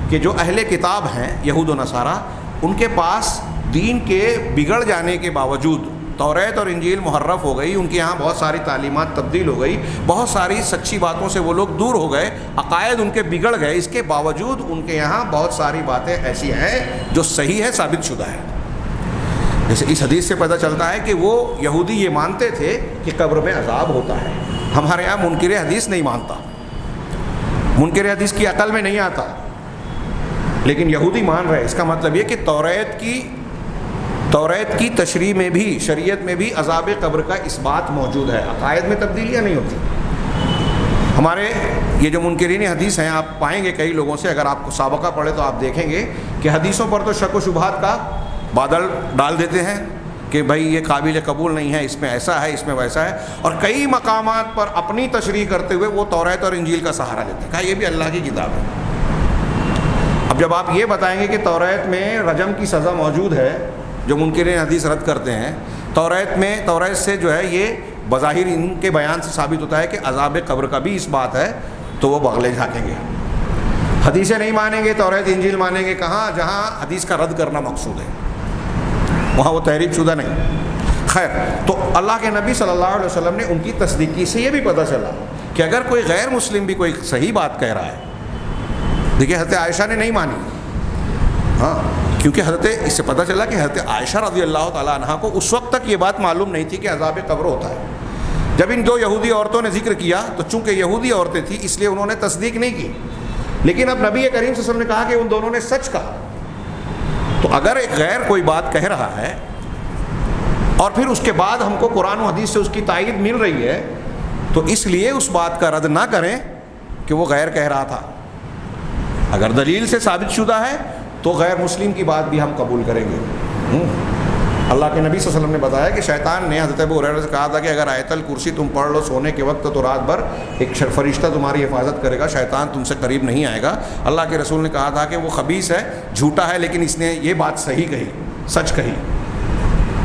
کہ جو اہل کتاب ہیں یہود و نصارہ، ان کے پاس دین کے بگڑ جانے کے باوجود توریت اور انجیل محرف ہو گئی، ان کے یہاں بہت ساری تعلیمات تبدیل ہو گئی، بہت ساری سچی باتوں سے وہ لوگ دور ہو گئے، عقائد ان کے بگڑ گئے، اس کے باوجود ان کے یہاں بہت ساری باتیں ایسی ہیں جو صحیح ہے، ثابت شدہ ہے۔ جیسے اس حدیث سے پتہ چلتا ہے کہ وہ یہودی یہ مانتے تھے کہ قبر میں عذاب ہوتا ہے۔ ہمارے یہاں منکر حدیث نہیں مانتا، منکر حدیث کی عقل میں نہیں آتا، لیکن یہودی مان رہے۔ اس کا مطلب یہ کہ توریت کی تشریح میں بھی، شریعت میں بھی عذاب قبر کا اس بات موجود ہے، عقائد میں تبدیلیاں نہیں ہوتی۔ ہمارے یہ جو منکرین حدیث ہیں، آپ پائیں گے کئی لوگوں سے، اگر آپ کو سابقہ پڑھے تو آپ دیکھیں گے کہ حدیثوں پر تو شک و شبہات کا بادل ڈال دیتے ہیں کہ بھائی یہ قابل قبول نہیں ہے، اس میں ایسا ہے، اس میں ویسا ہے، اور کئی مقامات پر اپنی تشریح کرتے ہوئے وہ توریت اور انجیل کا سہارا لیتے ہیں، کہا یہ بھی اللہ کی کتاب ہے۔ اب جب آپ یہ بتائیں گے کہ توریت میں رجم کی سزا موجود ہے، جو منکرین حدیث رد کرتے ہیں، توریت سے جو ہے یہ بظاہر ان کے بیان سے ثابت ہوتا ہے کہ عذاب قبر کا بھی اس بات ہے، تو وہ بغلے جھانکیں گے، حدیثیں نہیں مانیں گے، توریت انجیل مانیں گے، کہاں؟ جہاں حدیث کا رد کرنا مقصود ہے، وہاں وہ تحریف شدہ نہیں۔ خیر، تو اللہ کے نبی صلی اللہ علیہ وسلم نے ان کی تصدیق کی۔ سے یہ بھی پتہ چلا کہ اگر کوئی غیر مسلم بھی کوئی صحیح بات کہہ رہا ہے، دیکھیے حضرت عائشہ نے نہیں مانی، ہاں، کیونکہ اس سے پتہ چلا کہ حضرت عائشہ رضی اللہ تعالیٰ عنہ کو اس وقت تک یہ بات معلوم نہیں تھی کہ عذاب قبر ہوتا ہے۔ جب ان 2 یہودی عورتوں نے ذکر کیا تو چونکہ یہودی عورتیں تھیں اس لیے انہوں نے تصدیق نہیں کی، لیکن اب نبی کریم صلی اللہ علیہ وسلم نے کہا کہ ان دونوں نے سچ کہا۔ تو اگر ایک غیر کوئی بات کہہ رہا ہے اور پھر اس کے بعد ہم کو قرآن و حدیث سے اس کی تائید مل رہی ہے، تو اس لیے اس بات کا رد نہ کریں کہ وہ غیر کہہ رہا تھا۔ اگر دلیل سے ثابت شدہ ہے تو غیر مسلم کی بات بھی ہم قبول کریں گے۔ اللہ کے نبی صلی اللہ علیہ وسلم نے بتایا کہ شیطان نے حضرت ابو ہریرہ سے کہا تھا کہ اگر آیت الکرسی تم پڑھ لو سونے کے وقت تو رات بھر ایک فرشتہ تمہاری حفاظت کرے گا، شیطان تم سے قریب نہیں آئے گا۔ اللہ کے رسول نے کہا تھا کہ وہ خبیث ہے، جھوٹا ہے، لیکن اس نے یہ بات صحیح کہی، سچ کہی۔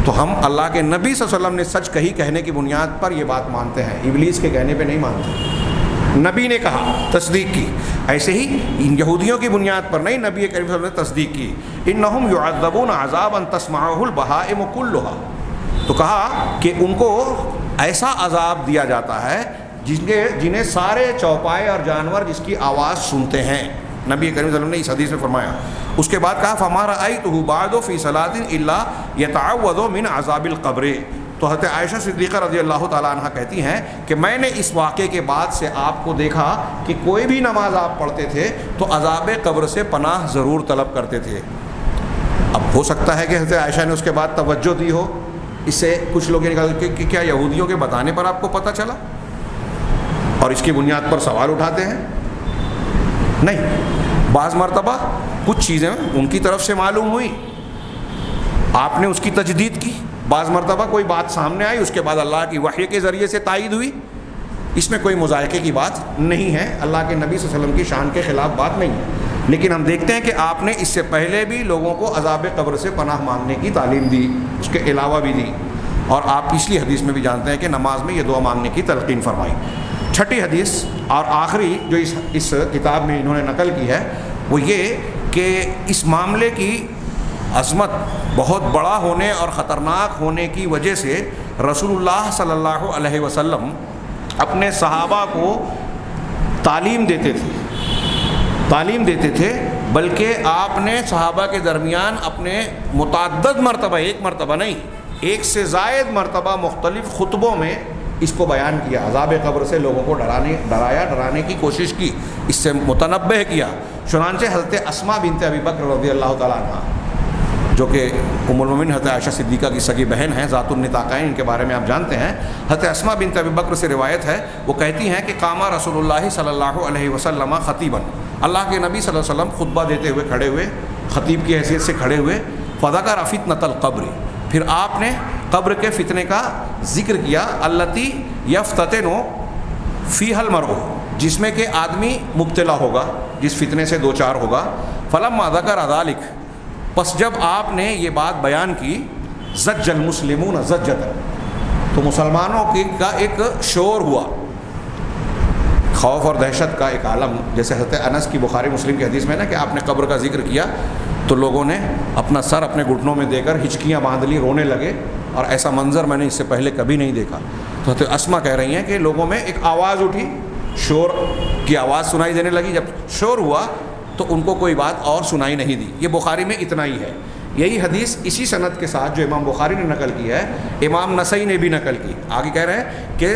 تو ہم اللہ کے نبی صلی اللہ علیہ وسلم نے سچ کہی کہنے کی بنیاد پر یہ بات مانتے ہیں، ابلیس کے کہنے پہ نہیں مانتے۔ نبی نے کہا، تصدیق کی۔ ایسے ہی ان یہودیوں کی بنیاد پر نہیں، نبی کریم صلی اللہ علیہ وسلم نے تصدیق کی۔ انہم یعذبون عذابا تسمعہ البہائم کلھا، تو کہا کہ ان کو ایسا عذاب دیا جاتا ہے جنہیں سارے چوپائے اور جانور جس کی آواز سنتے ہیں. نبی کریم صلی اللہ علیہ وسلم نے اس حدیث میں فرمایا. اس کے بعد کہا فَمَا رَأَيْتُهُ بَعْدُ فِي صَلَاةٍ إِلَّا يَتَعَوَّذُ مِنْ عَذَابِ الْقَبْرِ. تو حضرت عائشہ صدیقہ رضی اللہ تعالیٰ عنہ کہتی ہیں کہ میں نے اس واقعے کے بعد سے آپ کو دیکھا کہ کوئی بھی نماز آپ پڑھتے تھے تو عذاب قبر سے پناہ ضرور طلب کرتے تھے. اب ہو سکتا ہے کہ حضرت عائشہ نے اس کے بعد توجہ دی ہو. اس سے کچھ لوگ یہ نکالتے کہ کیا یہودیوں کے بتانے پر آپ کو پتہ چلا اور اس کی بنیاد پر سوال اٹھاتے ہیں؟ نہیں. بعض مرتبہ کچھ چیزیں ان کی طرف سے معلوم ہوئی, آپ نے اس کی تجدید کی. بعض مرتبہ کوئی بات سامنے آئی, اس کے بعد اللہ کی وحی کے ذریعے سے تائید ہوئی. اس میں کوئی مذائقے کی بات نہیں ہے, اللہ کے نبی صلی اللہ علیہ وسلم کی شان کے خلاف بات نہیں ہے. لیکن ہم دیکھتے ہیں کہ آپ نے اس سے پہلے بھی لوگوں کو عذاب قبر سے پناہ مانگنے کی تعلیم دی, اس کے علاوہ بھی دی. اور آپ پچھلی حدیث میں بھی جانتے ہیں کہ نماز میں یہ دعا مانگنے کی تلقین فرمائی. چھٹی حدیث اور آخری جو اس کتاب میں انہوں نے نقل کی ہے وہ یہ کہ اس معاملے کی عظمت بہت بڑا ہونے اور خطرناک ہونے کی وجہ سے رسول اللہ صلی اللہ علیہ وسلم اپنے صحابہ کو تعلیم دیتے تھے بلکہ آپ نے صحابہ کے درمیان اپنے متعدد مرتبہ, ایک مرتبہ نہیں, ایک سے زائد مرتبہ مختلف خطبوں میں اس کو بیان کیا. عذاب قبر سے لوگوں کو ڈرانے کی کوشش کی, اس سے متنبہ کیا. چنانچہ حضرت اسماء بنت ابی بکر رضی اللہ تعالیٰ عنہ, جو کہ ام المومنین حضرت عائشہ صدیقہ کی سگی بہن ہیں, ذات النطاقین, ان کے بارے میں آپ جانتے ہیں. حضرت اسماء بنت ابی بکر سے روایت ہے, وہ کہتی ہیں کہ قام رسول اللہ صلی اللہ علیہ وسلم خطیبا, اللہ کے نبی صلی اللہ علیہ وسلم خطبہ دیتے ہوئے کھڑے ہوئے, خطیب کی حیثیت سے کھڑے ہوئے. فذکر فتنۃ القبر, پھر آپ نے قبر کے فتنے کا ذکر کیا. التی یفتتن فیہا المرء, جس میں کہ آدمی مبتلا ہوگا, جس فتنے سے دو چار ہوگا. فلما ذکر ذلک, پس جب آپ نے یہ بات بیان کی, زج المسلمون زجۃ, تو مسلمانوں کا ایک شور ہوا, خوف اور دہشت کا ایک عالم. جیسے حضرت انس کی بخاری مسلم کی حدیث میں نا کہ آپ نے قبر کا ذکر کیا تو لوگوں نے اپنا سر اپنے گھٹنوں میں دے کر ہچکیاں باندھ لی, رونے لگے, اور ایسا منظر میں نے اس سے پہلے کبھی نہیں دیکھا. تو حضرت اسماء کہہ رہی ہیں کہ لوگوں میں ایک آواز اٹھی, شور کی آواز سنائی دینے لگی. جب شور ہوا تو ان کو کوئی بات اور سنائی نہیں دی. یہ بخاری میں اتنا ہی ہے. یہی حدیث اسی سند کے ساتھ جو امام بخاری نے نقل کی ہے, امام نسائی نے بھی نقل کی. آگے کہہ رہے ہیں کہ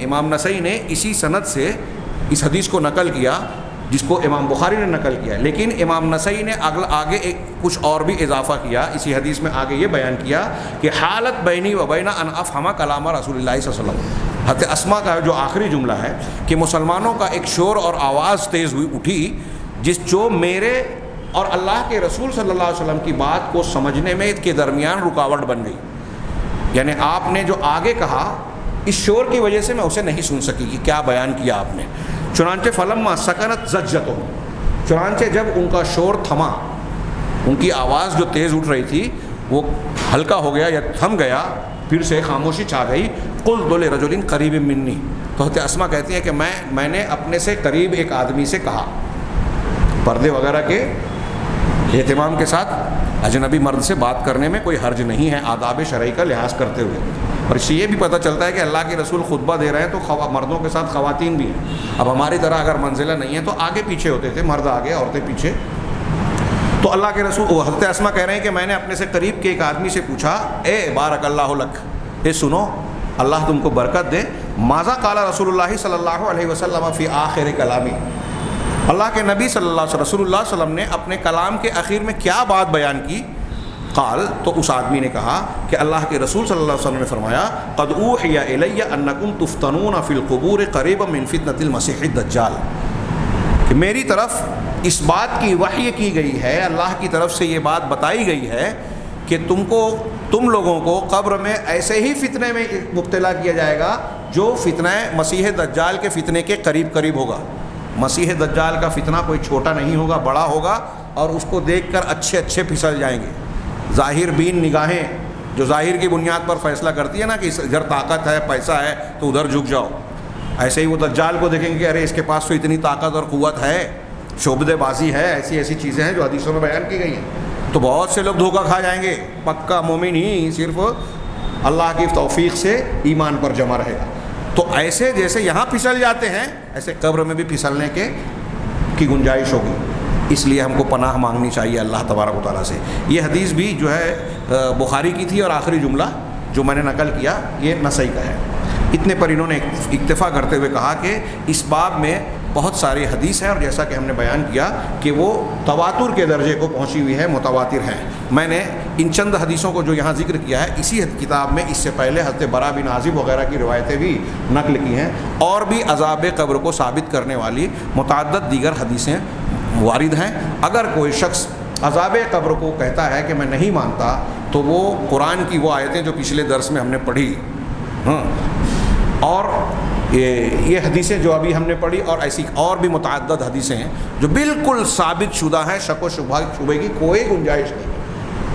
امام نسائی نے اسی سند سے اس حدیث کو نقل کیا جس کو امام بخاری نے نقل کیا. لیکن امام نسائی نے آگے کچھ اور بھی اضافہ کیا اسی حدیث میں. آگے یہ بیان کیا کہ حالت بینی و بین ان افہم کلام رسول اللہ صلی اللہ علیہ وسلم. حضرت اسماء کا جو آخری جملہ ہے کہ مسلمانوں کا ایک شور اور آواز تیز اٹھی جو میرے اور اللہ کے رسول صلی اللہ علیہ وسلم کی بات کو سمجھنے میں کے درمیان رکاوٹ بن گئی. یعنی آپ نے جو آگے کہا اس شور کی وجہ سے میں اسے نہیں سن سکی کہ کیا بیان کیا آپ نے. چنانچہ فلما سکنت زجتو, چنانچہ جب ان کا شور تھما, ان کی آواز جو تیز اٹھ رہی تھی وہ ہلکا ہو گیا یا تھم گیا, پھر سے خاموشی چھا گئی. قلت لرجل قریب منی, تو حضرت اسماء کہتی ہیں کہ میں نے اپنے سے قریب ایک آدمی سے کہا, پردے وغیرہ کے اہتمام کے ساتھ اجنبی مرد سے بات کرنے میں کوئی حرج نہیں ہے آداب شرعی کا لحاظ کرتے ہوئے. اور اس سے یہ بھی پتہ چلتا ہے کہ اللہ کے رسول خطبہ دے رہے ہیں تو مردوں کے ساتھ خواتین بھی ہیں. اب ہماری طرح اگر منزلہ نہیں ہے تو آگے پیچھے ہوتے تھے, مرد آگے عورتیں پیچھے. تو اللہ کے رسول حضرت اسماء کہہ رہے ہیں کہ میں نے اپنے سے قریب کے ایک آدمی سے پوچھا, اے بارک اللہ لک, اے سنو اللہ تم کو برکت دے, ماذا قال رسول اللہ صلی اللہ علیہ وسلم فی آخر کلامی, اللہ کے نبی صلی اللہ علیہ وسلم نے اپنے کلام کے اخیر میں کیا بات بیان کی. قال, تو اس آدمی نے کہا کہ اللہ کے رسول صلی اللہ علیہ وسلم نے فرمایا, قد اوحی الی انکم تفتنون فی القبور قریبا من فتنۃ المسیح الدجال, کہ میری طرف اس بات کی وحی کی گئی ہے, اللہ کی طرف سے یہ بات بتائی گئی ہے کہ تم لوگوں کو قبر میں ایسے ہی فتنے میں مبتلا کیا جائے گا جو فتنہ مسیح دجال کے فتنے کے قریب ہوگا. مسیح دجال کا فتنہ کوئی چھوٹا نہیں ہوگا, بڑا ہوگا, اور اس کو دیکھ کر اچھے پھسل جائیں گے. ظاہر بین نگاہیں جو ظاہر کی بنیاد پر فیصلہ کرتی ہے نا کہ ادھر طاقت ہے, پیسہ ہے تو ادھر جھک جاؤ, ایسے ہی وہ دجال کو دیکھیں گے کہ ارے اس کے پاس تو اتنی طاقت اور قوت ہے, شعبدے بازی ہے, ایسی چیزیں ہیں جو حدیثوں میں بیان کی گئی ہیں. تو بہت سے لوگ دھوکہ کھا جائیں گے. پکا مومن ہی صرف اللہ کی توفیق سے ایمان پر جمع رہے گا۔ تو ایسے جیسے یہاں پھسل جاتے ہیں ایسے قبر میں بھی پھسلنے کی گنجائش ہوگی، اس لیے ہم کو پناہ مانگنی چاہیے اللہ تبارک و تعالیٰ سے۔ یہ حدیث بھی جو ہے بخاری کی تھی، اور آخری جملہ جو میں نے نقل کیا یہ نسائی کا ہے۔ اتنے پر انہوں نے اکتفا کرتے ہوئے کہا کہ اس باب میں بہت ساری حدیث ہیں، اور جیسا کہ ہم نے بیان کیا کہ وہ تواتر کے درجے کو پہنچی ہوئی ہے، متواتر ہیں۔ میں نے ان چند حدیثوں کو جو یہاں ذکر کیا ہے اسی کتاب میں اس سے پہلے حضرت برا بن عازب وغیرہ کی روایتیں بھی نقل کی ہیں، اور بھی عذاب قبر کو ثابت کرنے والی متعدد دیگر حدیثیں وارد ہیں۔ اگر کوئی شخص عذاب قبر کو کہتا ہے کہ میں نہیں مانتا، تو وہ قرآن کی وہ آیتیں جو پچھلے درس میں ہم نے پڑھی اور یہ حدیثیں جو ابھی ہم نے پڑھی، اور ایسی اور بھی متعدد حدیثیں ہیں جو بالکل ثابت شدہ ہیں، شک و شبہ کی کوئی گنجائش نہیں،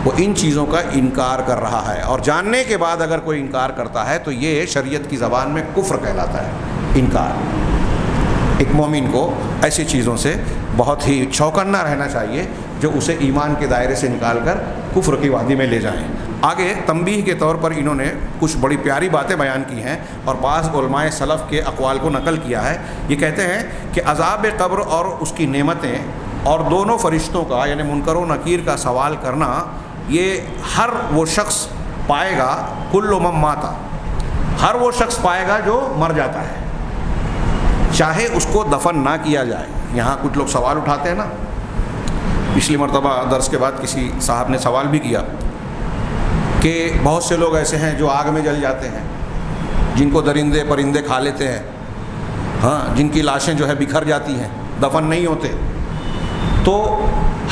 وہ ان چیزوں کا انکار کر رہا ہے۔ اور جاننے کے بعد اگر کوئی انکار کرتا ہے تو یہ شریعت کی زبان میں کفر کہلاتا ہے، انکار۔ ایک مومن کو ایسی چیزوں سے بہت ہی چوکنا رہنا چاہیے جو اسے ایمان کے دائرے سے نکال کر کفر کی وادی میں لے جائیں۔ آگے تنبیہ کے طور پر انہوں نے کچھ بڑی پیاری باتیں بیان کی ہیں، اور بعض علماء سلف کے اقوال کو نقل کیا ہے۔ یہ کہتے ہیں کہ عذاب قبر اور اس کی نعمتیں اور دونوں فرشتوں کا یعنی منکر و نکیر کا سوال کرنا، یہ ہر وہ شخص پائے گا، کل من ماتا، ہر وہ شخص پائے گا جو مر جاتا ہے، چاہے اس کو دفن نہ کیا جائے۔ یہاں کچھ لوگ سوال اٹھاتے ہیں نا، پچھلی مرتبہ درس کے بعد کسی صاحب نے سوال بھی کیا کہ بہت سے لوگ ایسے ہیں جو آگ میں جل جاتے ہیں، جن کو درندے پرندے کھا لیتے ہیں، جن کی لاشیں جو ہے بکھر جاتی ہیں، دفن نہیں ہوتے۔ تو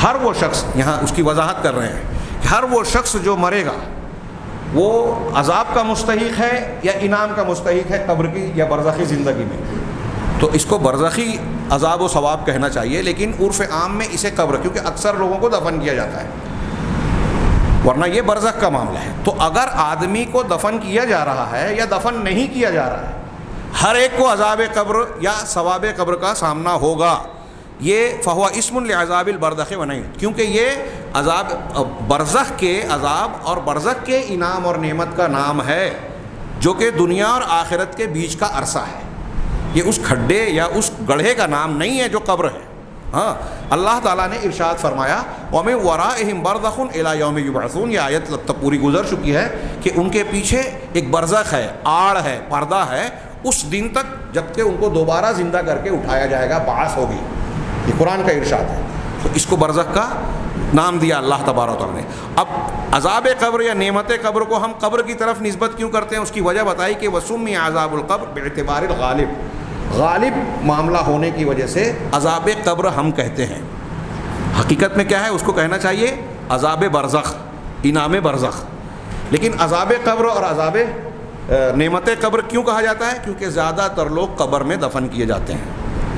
ہر وہ شخص، یہاں اس کی وضاحت کر رہے ہیں کہ ہر وہ شخص جو مرے گا وہ عذاب کا مستحق ہے یا انعام کا مستحق ہے قبر کی یا برزخی زندگی میں۔ تو اس کو برزخی عذاب و ثواب کہنا چاہیے، لیکن عرف عام میں اسے قبر، کیونکہ اکثر لوگوں کو دفن کیا جاتا ہے، ورنہ یہ برزخ کا معاملہ ہے۔ تو اگر آدمی کو دفن کیا جا رہا ہے یا دفن نہیں کیا جا رہا ہے، ہر ایک کو عذاب قبر یا ثواب قبر کا سامنا ہوگا۔ یہ فہو اسم لعذاب البرزخ ونعیم، کیونکہ یہ عذاب برزخ کے عذاب اور برزخ کے انعام اور نعمت کا نام ہے، جو کہ دنیا اور آخرت کے بیچ کا عرصہ ہے۔ یہ اس کھڈے یا اس گڑھے کا نام نہیں ہے جو قبر ہے۔ اللہ تعالیٰ نے ارشاد فرمایا وَمِن وَرَائِهِمْ بَرْزَخٌ إِلَىٰ يَوْمِ يُبْعَثُونَ، یہ آیت تب پوری گزر چکی ہے کہ ان کے پیچھے ایک برزخ ہے، آڑ ہے، پردہ ہے، اس دن تک جب کہ ان کو دوبارہ زندہ کر کے اٹھایا جائے گا، بعث ہوگی۔ یہ قرآن کا ارشاد ہے، تو اس کو برزخ کا نام دیا اللہ تبارک و تعالیٰ نے۔ اب عذاب قبر یا نعمت قبر کو ہم قبر کی طرف نسبت کیوں کرتے ہیں، اس کی وجہ بتائی کہ وَسُمِّيَ عَذَابُ الْقَبْرِ بِاعْتِبَارِ الْغَالِبِ، غالب معاملہ ہونے کی وجہ سے عذاب قبر ہم کہتے ہیں۔ حقیقت میں کیا ہے، اس کو کہنا چاہیے عذاب برزخ، انعام برزخ۔ لیکن عذاب قبر اور عذاب نعمت قبر کیوں کہا جاتا ہے؟ کیونکہ زیادہ تر لوگ قبر میں دفن کیے جاتے ہیں۔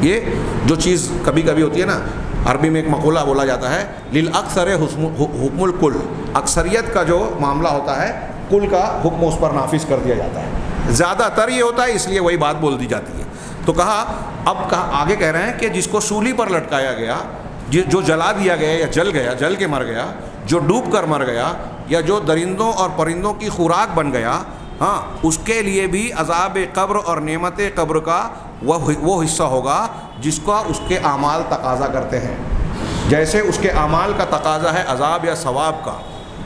یہ جو چیز کبھی کبھی ہوتی ہے نا، عربی میں ایک مقولہ بولا جاتا ہے لِلْأَكْثَرِ حُكْمُ الْكُلِّ، اکثریت کا جو معاملہ ہوتا ہے کل کا حکم اس پر نافذ کر دیا جاتا ہے، زیادہ تر یہ ہوتا ہے، اس لیے وہی بات بول دی جاتی ہے۔ تو کہا، اب آگے کہہ رہے ہیں کہ جس کو سولی پر لٹکایا گیا، جو جلا دیا گیا یا جل کے مر گیا، جو ڈوب کر مر گیا، یا جو درندوں اور پرندوں کی خوراک بن گیا، اس کے لیے بھی عذاب قبر اور نعمت قبر کا وہ حصہ ہوگا جس کا اس کے اعمال تقاضا کرتے ہیں۔ جیسے اس کے اعمال کا تقاضا ہے عذاب یا ثواب کا،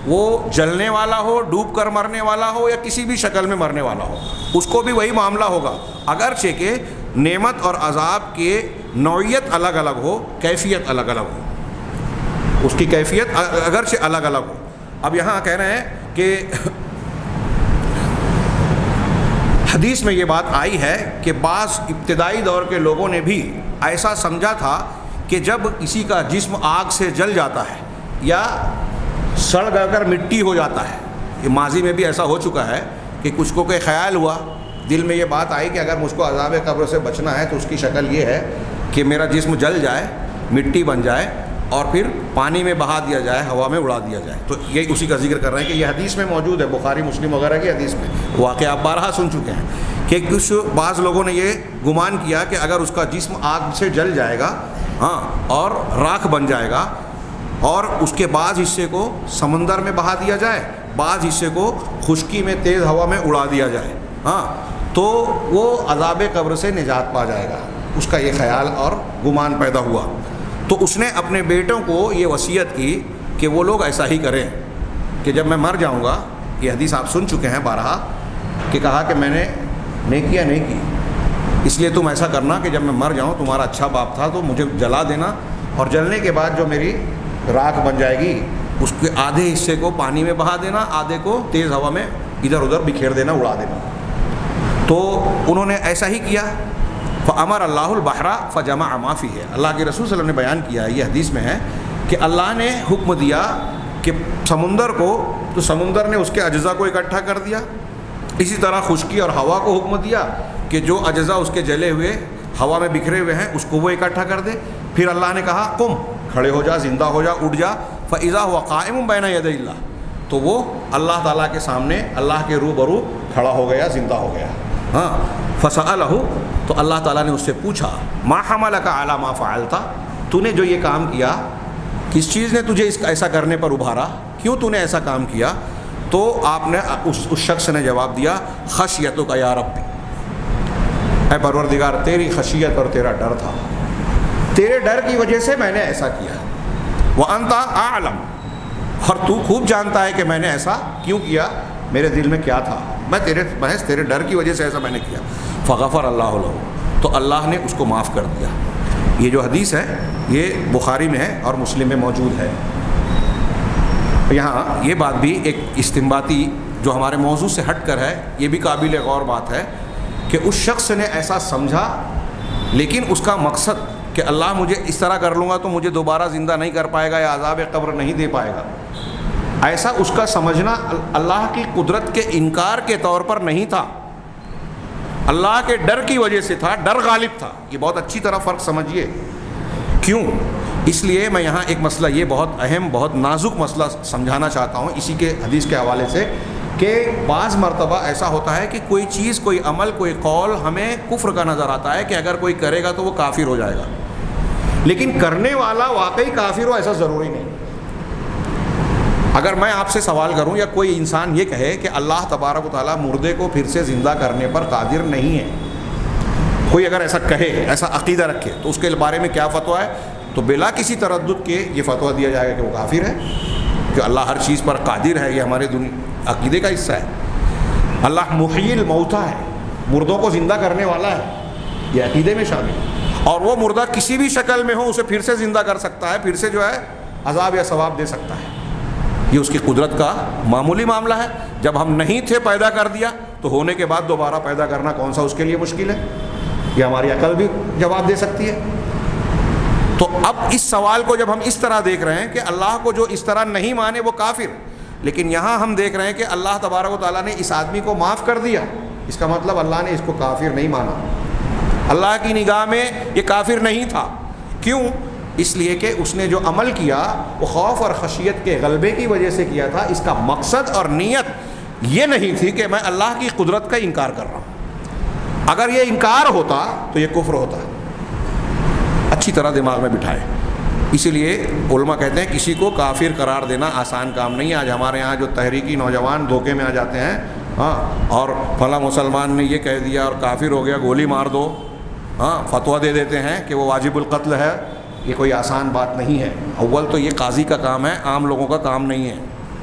وہ جلنے والا ہو، ڈوب کر مرنے والا ہو، یا کسی بھی شکل میں مرنے والا ہو، اس کو بھی وہی معاملہ ہوگا، اگرچہ کہ نعمت اور عذاب کے نوعیت الگ الگ ہو، کیفیت الگ الگ ہو، اس کی کیفیت اگرچہ الگ الگ ہو۔ اب یہاں کہہ رہے ہیں کہ حدیث میں یہ بات آئی ہے کہ بعض ابتدائی دور کے لوگوں نے بھی ایسا سمجھا تھا کہ جب کسی کا جسم آگ سے جل جاتا ہے یا سڑ گل کر مٹی ہو جاتا ہے، یہ ماضی میں بھی ایسا ہو چکا ہے کہ کچھ کو کوئی خیال ہوا، دل میں یہ بات آئی کہ اگر مجھ کو عذاب قبر سے بچنا ہے تو اس کی شکل یہ ہے کہ میرا جسم جل جائے، مٹی بن جائے، اور پھر پانی میں بہا دیا جائے، ہوا میں اڑا دیا جائے۔ تو یہ اسی کا ذکر کر رہے ہیں کہ یہ حدیث میں موجود ہے، بخاری مسلم وغیرہ کی حدیث میں واقعہ آپ بارہا سن چکے ہیں کہ کچھ بعض لوگوں نے یہ گمان کیا کہ اگر اس کا جسم آگ سے جل جائے گا اور راکھ بن جائے گا، اور اس کے بعض حصے کو سمندر میں بہا دیا جائے بعض حصے کو خشکی میں تیز ہوا میں اڑا دیا جائے، ہاں، تو وہ عذاب قبر سے نجات پا جائے گا. اس کا یہ خیال اور گمان پیدا ہوا، تو اس نے اپنے بیٹوں کو یہ وصیت کی کہ وہ لوگ ایسا ہی کریں کہ جب میں مر جاؤں گا، یہ حدیث آپ سن چکے ہیں بارہا، کہ کہا کہ میں نے نیکیاں نہیں کی، اس لیے تم ایسا کرنا کہ جب میں مر جاؤں، تمہارا اچھا باپ تھا تو مجھے جلا دینا، اور جلنے کے بعد جو میری راکھ بن جائے گی اس کے آدھے حصے کو پانی میں بہا دینا، آدھے کو تیز ہوا میں ادھر ادھر بکھیر دینا، اڑا دینا. تو انہوں نے ایسا ہی کیا. فَأَمَرَ اللَّهُ الْبَحْرَ فَجَمَعَ مَا فِيهِ، اللہ کے رسول صلی اللہ علیہ وسلم نے بیان کیا ہے، یہ حدیث میں ہے کہ اللہ نے حکم دیا کہ سمندر کو، تو سمندر نے اس کے اجزاء کو اکٹھا کر دیا. اسی طرح خشکی اور ہوا کو حکم دیا کہ جو اجزاء اس کے جلے ہوئے ہوا میں بکھرے ہوئے ہیں اس کو وہ اکٹھا کر دے. پھر اللہ نے کہا قم، کھڑے ہو جا، زندہ ہو جا، اٹھ جا. فَإِذَا هُوَ قَائِمٌ بَيْنَ يَدَيِ اللَّهِ، تو وہ اللہ تعالیٰ کے سامنے اللہ کے روبرو کھڑا ہو گیا، زندہ ہو گیا. ہاں، فَسَأَلَهُ، تو اللہ تعالیٰ نے اس سے پوچھا مَا حَمَلَكَ عَلَى مَا فَعَلْتَ، تو نے جو یہ کام کیا، کس چیز نے تجھے ایسا کرنے پر ابھارا، کیوں تو نے ایسا کام کیا؟ تو آپ نے اس شخص نے جواب دیا خشیتک یا ربی، اے پروردگار تیری خشیت اور تیرا ڈر تھا، تیرے ڈر کی وجہ سے میں نے ایسا کیا. وَأَنْتَ أَعْلَمُ، اور تو خوب جانتا ہے کہ میں نے ایسا کیوں کیا، میرے دل میں کیا تھا، میں محض تیرے ڈر کی وجہ سے ایسا میں نے کیا. فغفر اللہ لہ، تو اللہ نے اس کو معاف کر دیا. یہ جو حدیث ہے یہ بخاری میں ہے اور مسلم میں موجود ہے. یہاں یہ بات بھی ایک استنباطی جو ہمارے موضوع سے ہٹ کر ہے، یہ بھی قابل غور بات ہے کہ اس شخص نے ایسا سمجھا، لیکن اس کا مقصد کہ اللہ مجھے اس طرح کر لوں گا تو مجھے دوبارہ زندہ نہیں کر پائے گا یا عذاب قبر نہیں دے پائے گا، ایسا اس کا سمجھنا اللہ کی قدرت کے انکار کے طور پر نہیں تھا، اللہ کے ڈر کی وجہ سے تھا، ڈر غالب تھا. یہ بہت اچھی طرح فرق سمجھیے. کیوں؟ اس لیے میں یہاں ایک مسئلہ، یہ بہت اہم بہت نازک مسئلہ سمجھانا چاہتا ہوں اسی کے حدیث کے حوالے سے، کہ بعض مرتبہ ایسا ہوتا ہے کہ کوئی چیز، کوئی عمل، کوئی قول ہمیں کفر کا نظر آتا ہے کہ اگر کوئی کرے گا تو وہ کافر ہو جائے گا، لیکن کرنے والا واقعی کافر ہو ایسا ضروری نہیں. اگر میں آپ سے سوال کروں یا کوئی انسان یہ کہے کہ اللہ تبارک و تعالیٰ مردے کو پھر سے زندہ کرنے پر قادر نہیں ہے، کوئی اگر ایسا کہے، ایسا عقیدہ رکھے، تو اس کے بارے میں کیا فتویٰ ہے؟ تو بلا کسی تردد کے یہ فتویٰ دیا جائے گا کہ وہ کافر ہے، کہ اللہ ہر چیز پر قادر ہے. یہ ہمارے عقیدے کا حصہ ہے. اللہ محیی الموتیٰ ہے، مردوں کو زندہ کرنے والا ہے، یہ عقیدے میں شامل ہے. اور وہ مردہ کسی بھی شکل میں ہو اسے پھر سے زندہ کر سکتا ہے، پھر سے جو ہے عذاب یا ثواب دے سکتا ہے. یہ اس کی قدرت کا معمولی معاملہ ہے. جب ہم نہیں تھے پیدا کر دیا، تو ہونے کے بعد دوبارہ پیدا کرنا کون سا اس کے لیے مشکل ہے؟ یہ ہماری عقل بھی جواب دے سکتی ہے. تو اب اس سوال کو جب ہم اس طرح دیکھ رہے ہیں کہ اللہ کو جو اس طرح نہیں مانے وہ کافر، لیکن یہاں ہم دیکھ رہے ہیں کہ اللہ تبارک و تعالیٰ نے اس آدمی کو معاف کر دیا، اس کا مطلب اللہ نے اس کو کافر نہیں مانا، اللہ کی نگاہ میں یہ کافر نہیں تھا. کیوں؟ اس لیے کہ اس نے جو عمل کیا وہ خوف اور خشیت کے غلبے کی وجہ سے کیا تھا. اس کا مقصد اور نیت یہ نہیں تھی کہ میں اللہ کی قدرت کا انکار کر رہا ہوں. اگر یہ انکار ہوتا تو یہ کفر ہوتا. اچھی طرح دماغ میں بٹھائے. اسی لیے علماء کہتے ہیں کسی کو کافر قرار دینا آسان کام نہیں ہے. آج ہمارے یہاں جو تحریکی نوجوان دھوکے میں آ جاتے ہیں، ہاں، اور فلاں مسلمان نے یہ کہہ دیا اور کافر ہو گیا، گولی مار دو، ہاں، فتویٰ دے دیتے ہیں کہ وہ واجب القتل ہے. یہ کوئی آسان بات نہیں ہے. اول تو یہ قاضی کا کام ہے، عام لوگوں کا کام نہیں ہے.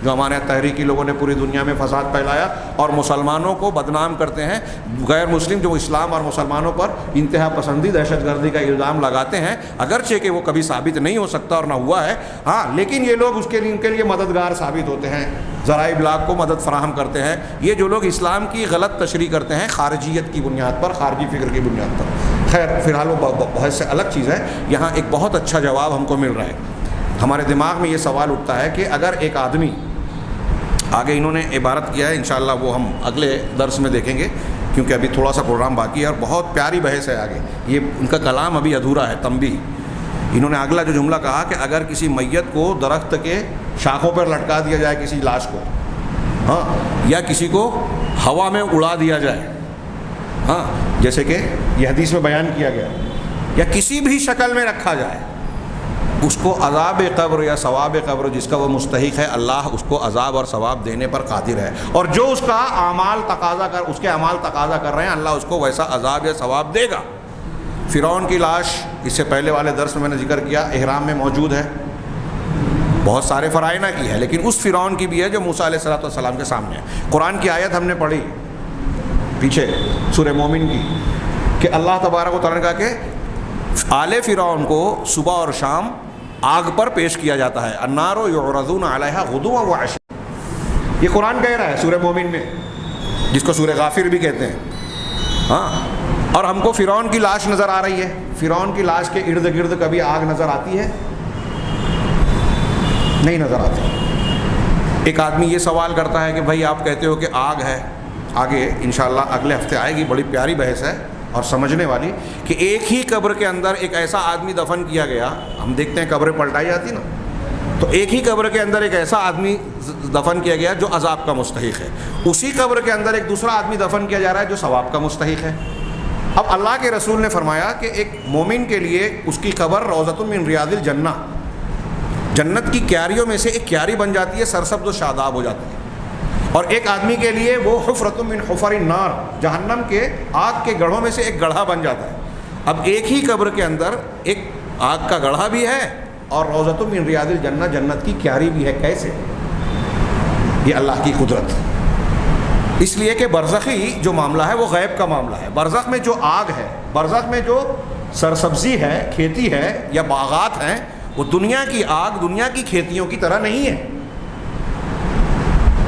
جو ہمارے یہاں تحریکی لوگوں نے پوری دنیا میں فساد پھیلایا اور مسلمانوں کو بدنام کرتے ہیں، غیر مسلم جو اسلام اور مسلمانوں پر انتہا پسندی، دہشت گردی کا الزام لگاتے ہیں، اگرچہ کہ وہ کبھی ثابت نہیں ہو سکتا اور نہ ہوا ہے، ہاں، لیکن یہ لوگ ان کے لیے مددگار ثابت ہوتے ہیں، ذرائع ابلاغ کو مدد فراہم کرتے ہیں. یہ جو لوگ اسلام کی غلط تشریح کرتے ہیں خارجیت کی بنیاد پر، خارجی فکر کی بنیاد پر. خیر، فی الحال وہ بہت سے الگ چیز ہے. یہاں ایک بہت اچھا جواب ہم کو مل رہا ہے. ہمارے دماغ میں یہ سوال اٹھتا ہے کہ اگر ایک آدمی، آگے انہوں نے عبارت کیا ہے، انشاءاللہ وہ ہم اگلے درس میں دیکھیں گے کیونکہ ابھی تھوڑا سا پروگرام باقی ہے اور بہت پیاری بحث ہے آگے. یہ ان کا کلام ابھی ادھورا ہے. تنبیہ، انہوں نے اگلا جو جملہ کہا کہ اگر کسی میت کو درخت کے شاخوں پر لٹکا دیا جائے، کسی لاش کو، ہاں، یا کسی کو ہوا میں اڑا دیا جائے، ہاں، جیسے کہ یہ حدیث میں بیان کیا گیا، یا کسی بھی شکل میں رکھا جائے، اس کو عذاب قبر یا ثواب قبر جس کا وہ مستحق ہے، اللہ اس کو عذاب اور ثواب دینے پر قادر ہے، اور جو اس کا اس کے اعمال تقاضا کر رہے ہیں اللہ اس کو ویسا عذاب یا ثواب دے گا۔ فرعون کی لاش اس سے پہلے والے درس میں نے ذکر کیا، احرام میں موجود ہے، بہت سارے فرائض کی ہے، لیکن اس فرعون کی بھی ہے جو موسیٰ علیہ السلام کے سامنے ہے۔ قرآن کی آیت ہم نے پڑھی پیچھے سورہ مومن کی کہ اللہ تبارک و تعالیٰ نے کہا کہ آل فرعون کو صبح اور شام آگ پر پیش کیا جاتا ہے، النار یعرضون علیہا غدوا وعشیا، یہ قرآن کہہ رہا ہے سورہ مومن میں، جس کو سورہ غافر بھی کہتے ہیں۔ ہاں، اور ہم کو فرعون کی لاش نظر آ رہی ہے، فرعون کی لاش کے ارد گرد کبھی آگ نظر آتی ہے؟ نہیں نظر آتی۔ ایک آدمی یہ سوال کرتا ہے کہ بھائی آپ کہتے ہو کہ آگ ہے، آگے انشاءاللہ اگلے ہفتے آئے گی، بڑی پیاری بحث ہے اور سمجھنے والی، کہ ایک ہی قبر کے اندر ایک ایسا آدمی دفن کیا گیا، ہم دیکھتے ہیں قبریں پلٹائی جاتی نا، تو ایک ہی قبر کے اندر ایک ایسا آدمی دفن کیا گیا جو عذاب کا مستحق ہے، اسی قبر کے اندر ایک دوسرا آدمی دفن کیا جا رہا ہے جو ثواب کا مستحق ہے۔ اب اللہ کے رسول نے فرمایا کہ ایک مومن کے لیے اس کی قبر روضۃ من ریاض الجنہ، جنت کی کیاریوں میں سے ایک کیاری بن جاتی ہے، سرسبز و شاداب ہو جاتی ہے، اور ایک آدمی کے لیے وہ حفرۃ من حفر النار، جہنم کے آگ کے گڑھوں میں سے ایک گڑھا بن جاتا ہے۔ اب ایک ہی قبر کے اندر ایک آگ کا گڑھا بھی ہے اور روضۃ من ریاض الجنہ، جنت کی کیاری بھی ہے۔ کیسے؟ یہ اللہ کی قدرت، اس لیے کہ برزخی جو معاملہ ہے وہ غیب کا معاملہ ہے۔ برزخ میں جو آگ ہے، برزخ میں جو سرسبزی ہے، کھیتی ہے یا باغات ہیں، وہ دنیا کی آگ، دنیا کی کھیتیوں کی طرح نہیں ہے۔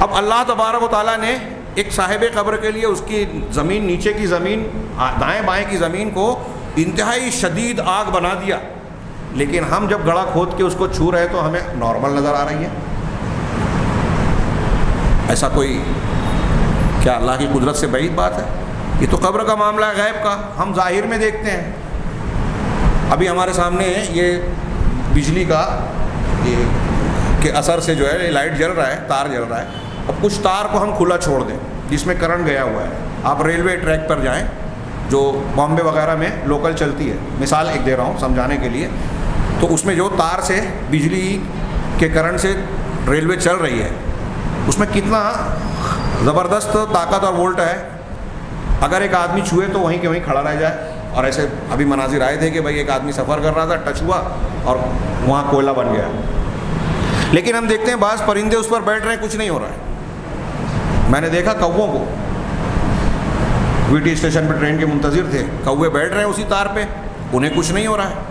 اب اللہ تبارک و تعالیٰ نے ایک صاحب قبر کے لیے اس کی زمین، نیچے کی زمین، دائیں بائیں کی زمین کو انتہائی شدید آگ بنا دیا، لیکن ہم جب گڑھا کھود کے اس کو چھو رہے تو ہمیں نارمل نظر آ رہی ہے۔ ایسا کوئی کیا اللہ کی قدرت سے بعید بات ہے؟ یہ تو قبر کا معاملہ ہے، غیب کا، ہم ظاہر میں دیکھتے ہیں۔ ابھی ہمارے سامنے یہ بجلی کا یہ کے اثر سے جو ہے لائٹ جل رہا ہے، تار جل رہا ہے، اب کچھ تار کو ہم کھلا چھوڑ دیں جس میں کرنٹ گیا ہوا ہے، آپ ریلوے ٹریک پر جائیں جو بامبے وغیرہ میں لوکل چلتی ہے، مثال ایک دے رہا ہوں سمجھانے کے لیے، تو اس میں جو تار سے بجلی کے کرنٹ سے ریلوے چل رہی ہے، اس میں کتنا زبردست طاقت اور وولٹ ہے، اگر ایک آدمی چھوئے تو وہیں کے وہیں کھڑا رہ جائے۔ اور ایسے ابھی مناظر آئے تھے کہ بھائی ایک آدمی سفر کر رہا تھا، ٹچ ہوا اور وہاں کوئلہ بن گیا، لیکن ہم دیکھتے ہیں بعض پرندے اس پر بیٹھ رہے ہیں، کچھ نہیں ہو رہا ہے۔ میں نے دیکھا کووں کو، وی ٹی اسٹیشن پہ ٹرین کے منتظر تھے، کوے بیٹھ رہے ہیں اسی تار پہ، انہیں کچھ نہیں ہو رہا ہے۔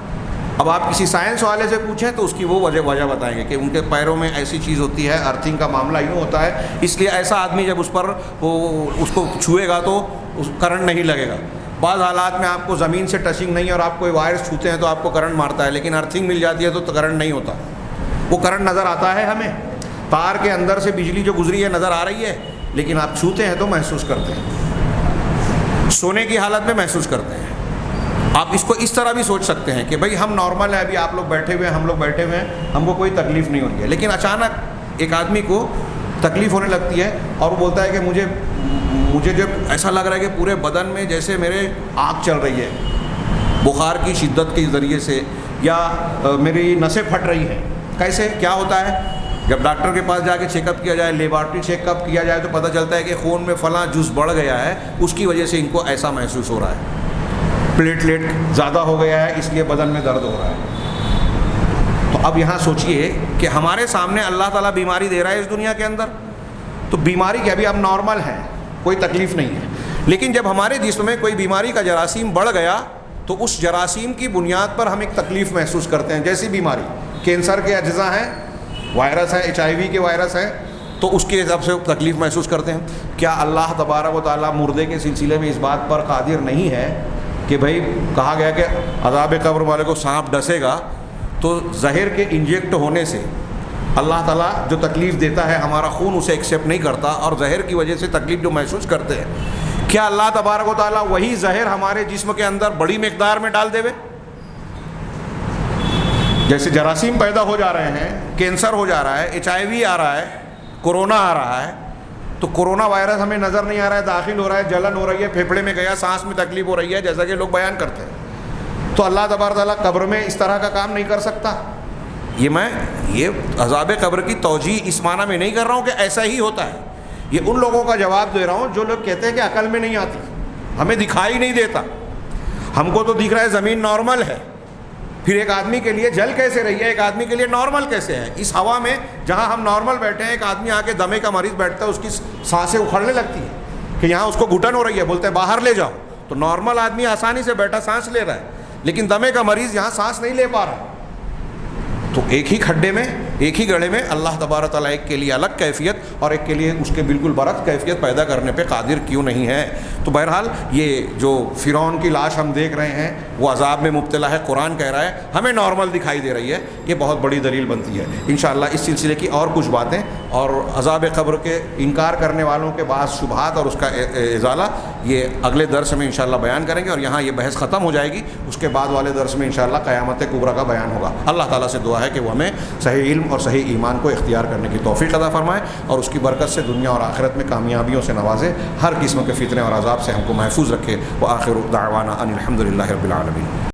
اب آپ کسی سائنس والے سے پوچھیں تو اس کی وہ وجہ بتائیں گے کہ ان کے پیروں میں ایسی چیز ہوتی ہے، ارتھنگ کا معاملہ یوں ہوتا ہے، اس لیے ایسا آدمی جب اس پر اس کو چھوئے گا تو کرنٹ نہیں لگے گا۔ بعض حالات میں آپ کو زمین سے ٹچنگ نہیں اور آپ کوئی وائرس چھوتے ہیں تو آپ کو کرنٹ مارتا ہے، لیکن ارتھنگ مل جاتی ہے تو کرنٹ نہیں ہوتا، وہ کرنٹ نظر آتا ہے ہمیں، تار کے اندر سے بجلی جو گزری ہے نظر آ رہی ہے، لیکن آپ چھوتے ہیں تو محسوس کرتے ہیں، سونے کی حالت میں محسوس کرتے ہیں۔ آپ اس کو اس طرح بھی سوچ سکتے ہیں کہ بھائی ہم نارمل ہیں، ابھی آپ لوگ بیٹھے ہوئے ہیں، ہم لوگ بیٹھے ہوئے ہیں، ہم کو کوئی تکلیف نہیں ہوتی ہے، لیکن اچانک ایک آدمی کو تکلیف ہونے لگتی ہے اور وہ بولتا ہے کہ مجھے جب ایسا لگ رہا ہے کہ پورے بدن میں جیسے میرے آگ چل رہی ہے بخار کی شدت کے ذریعے سے، یا میری نسیں پھٹ رہی ہیں۔ کیسے کیا ہوتا ہے؟ جب ڈاکٹر کے پاس جا کے چیک اپ کیا جائے، لیبارٹری چیک اپ کیا جائے تو پتہ چلتا ہے کہ خون میں فلاں جز بڑھ گیا ہے، اس کی وجہ سے ان کو ایسا محسوس ہو رہا ہے، پلیٹلیٹ زیادہ ہو گیا ہے اس لیے بدن میں درد ہو رہا ہے۔ تو اب یہاں سوچئے کہ ہمارے سامنے اللہ تعالیٰ بیماری دے رہا ہے اس دنیا کے اندر، تو بیماری کے ابھی ہم نارمل ہیں، کوئی تکلیف نہیں ہے، لیکن جب ہمارے جسم میں کوئی بیماری کا جراثیم بڑھ گیا تو اس جراثیم کی بنیاد پر ہم ایک تکلیف محسوس کرتے ہیں۔ جیسی بیماری کینسر کے اجزاء ہیں، وائرس ہے، HIV کے وائرس ہے، تو اس کے حساب سے تکلیف محسوس کرتے ہیں۔ کیا اللہ تبارک و تعالیٰ مردے کے سلسلے میں اس بات پر قادر نہیں ہے کہ بھائی کہا گیا کہ عذاب قبر والے کو سانپ ڈسے گا تو زہر کے انجیکٹ ہونے سے اللہ تعالیٰ جو تکلیف دیتا ہے ہمارا خون اسے ایکسیپٹ نہیں کرتا، اور زہر کی وجہ سے تکلیف جو محسوس کرتے ہیں، کیا اللہ تبارک و تعالیٰ وہی زہر ہمارے جسم کے اندر بڑی مقدار میں ڈال دے؟ جیسے جراثیم پیدا ہو جا رہے ہیں، کینسر ہو جا رہا ہے، HIV آ رہا ہے، کورونا آ رہا ہے، تو کورونا وائرس ہمیں نظر نہیں آ رہا ہے، داخل ہو رہا ہے، جلن ہو رہی ہے، پھیپھڑے میں گیا، سانس میں تکلیف ہو رہی ہے، جیسا کہ لوگ بیان کرتے ہیں، تو اللہ تبارک و تعالیٰ قبر میں اس طرح کا کام نہیں کر سکتا؟ یہ عذاب قبر کی توجیہ اس معنی میں نہیں کر رہا ہوں کہ ایسا ہی ہوتا ہے، یہ ان لوگوں کا جواب دے رہا ہوں جو لوگ کہتے ہیں کہ عقل میں نہیں آتی، ہمیں دکھائی نہیں دیتا، ہم کو تو دکھ رہا ہے زمین نارمل ہے، پھر ایک آدمی کے لیے جل کیسے رہی ہے، ایک آدمی کے لیے نارمل کیسے ہے؟ اس ہوا میں جہاں ہم نارمل بیٹھے ہیں، ایک آدمی آ کے دمے کا مریض بیٹھتا ہے، اس کی سانسیں اکھڑنے لگتی ہیں کہ یہاں اس کو گھٹن ہو رہی ہے، بولتے ہیں باہر لے جاؤ، تو نارمل آدمی آسانی سے بیٹھا سانس لے رہا ہے، لیکن دمے کا مریض یہاں سانس نہیں لے پا رہا۔ تو ایک ہی کھڈے میں، ایک ہی گڑھے میں اللہ تبارک تعالیٰ ایک کے لیے الگ کیفیت اور ایک کے لیے اس کے بالکل برعکس کیفیت پیدا کرنے پہ قادر کیوں نہیں ہے؟ تو بہرحال یہ جو فرعون کی لاش ہم دیکھ رہے ہیں وہ عذاب میں مبتلا ہے، قرآن کہہ رہا ہے ہمیں نارمل دکھائی دے رہی ہے، یہ بہت بڑی دلیل بنتی ہے۔ انشاءاللہ اس سلسلے کی اور کچھ باتیں اور عذاب قبر کے انکار کرنے والوں کے بعض شبہات اور اس کا ازالہ یہ اگلے درس میں انشاءاللہ بیان کریں گے، اور یہاں یہ بحث ختم ہو جائے گی، اس کے بعد والے درس میں انشاءاللہ قیامت کبریٰ کا بیان ہوگا۔ اللہ تعالیٰ سے دعا ہے کہ وہ ہمیں صحیح علم اور صحیح ایمان کو اختیار کرنے کی توفیق عطا فرمائے اور اس کی برکت سے دنیا اور آخرت میں کامیابیوں سے نوازے، ہر قسم کے فتنے اور عذاب سے ہم کو محفوظ رکھے۔ وآخر دعوانا ان الحمد للہ رب العالمین۔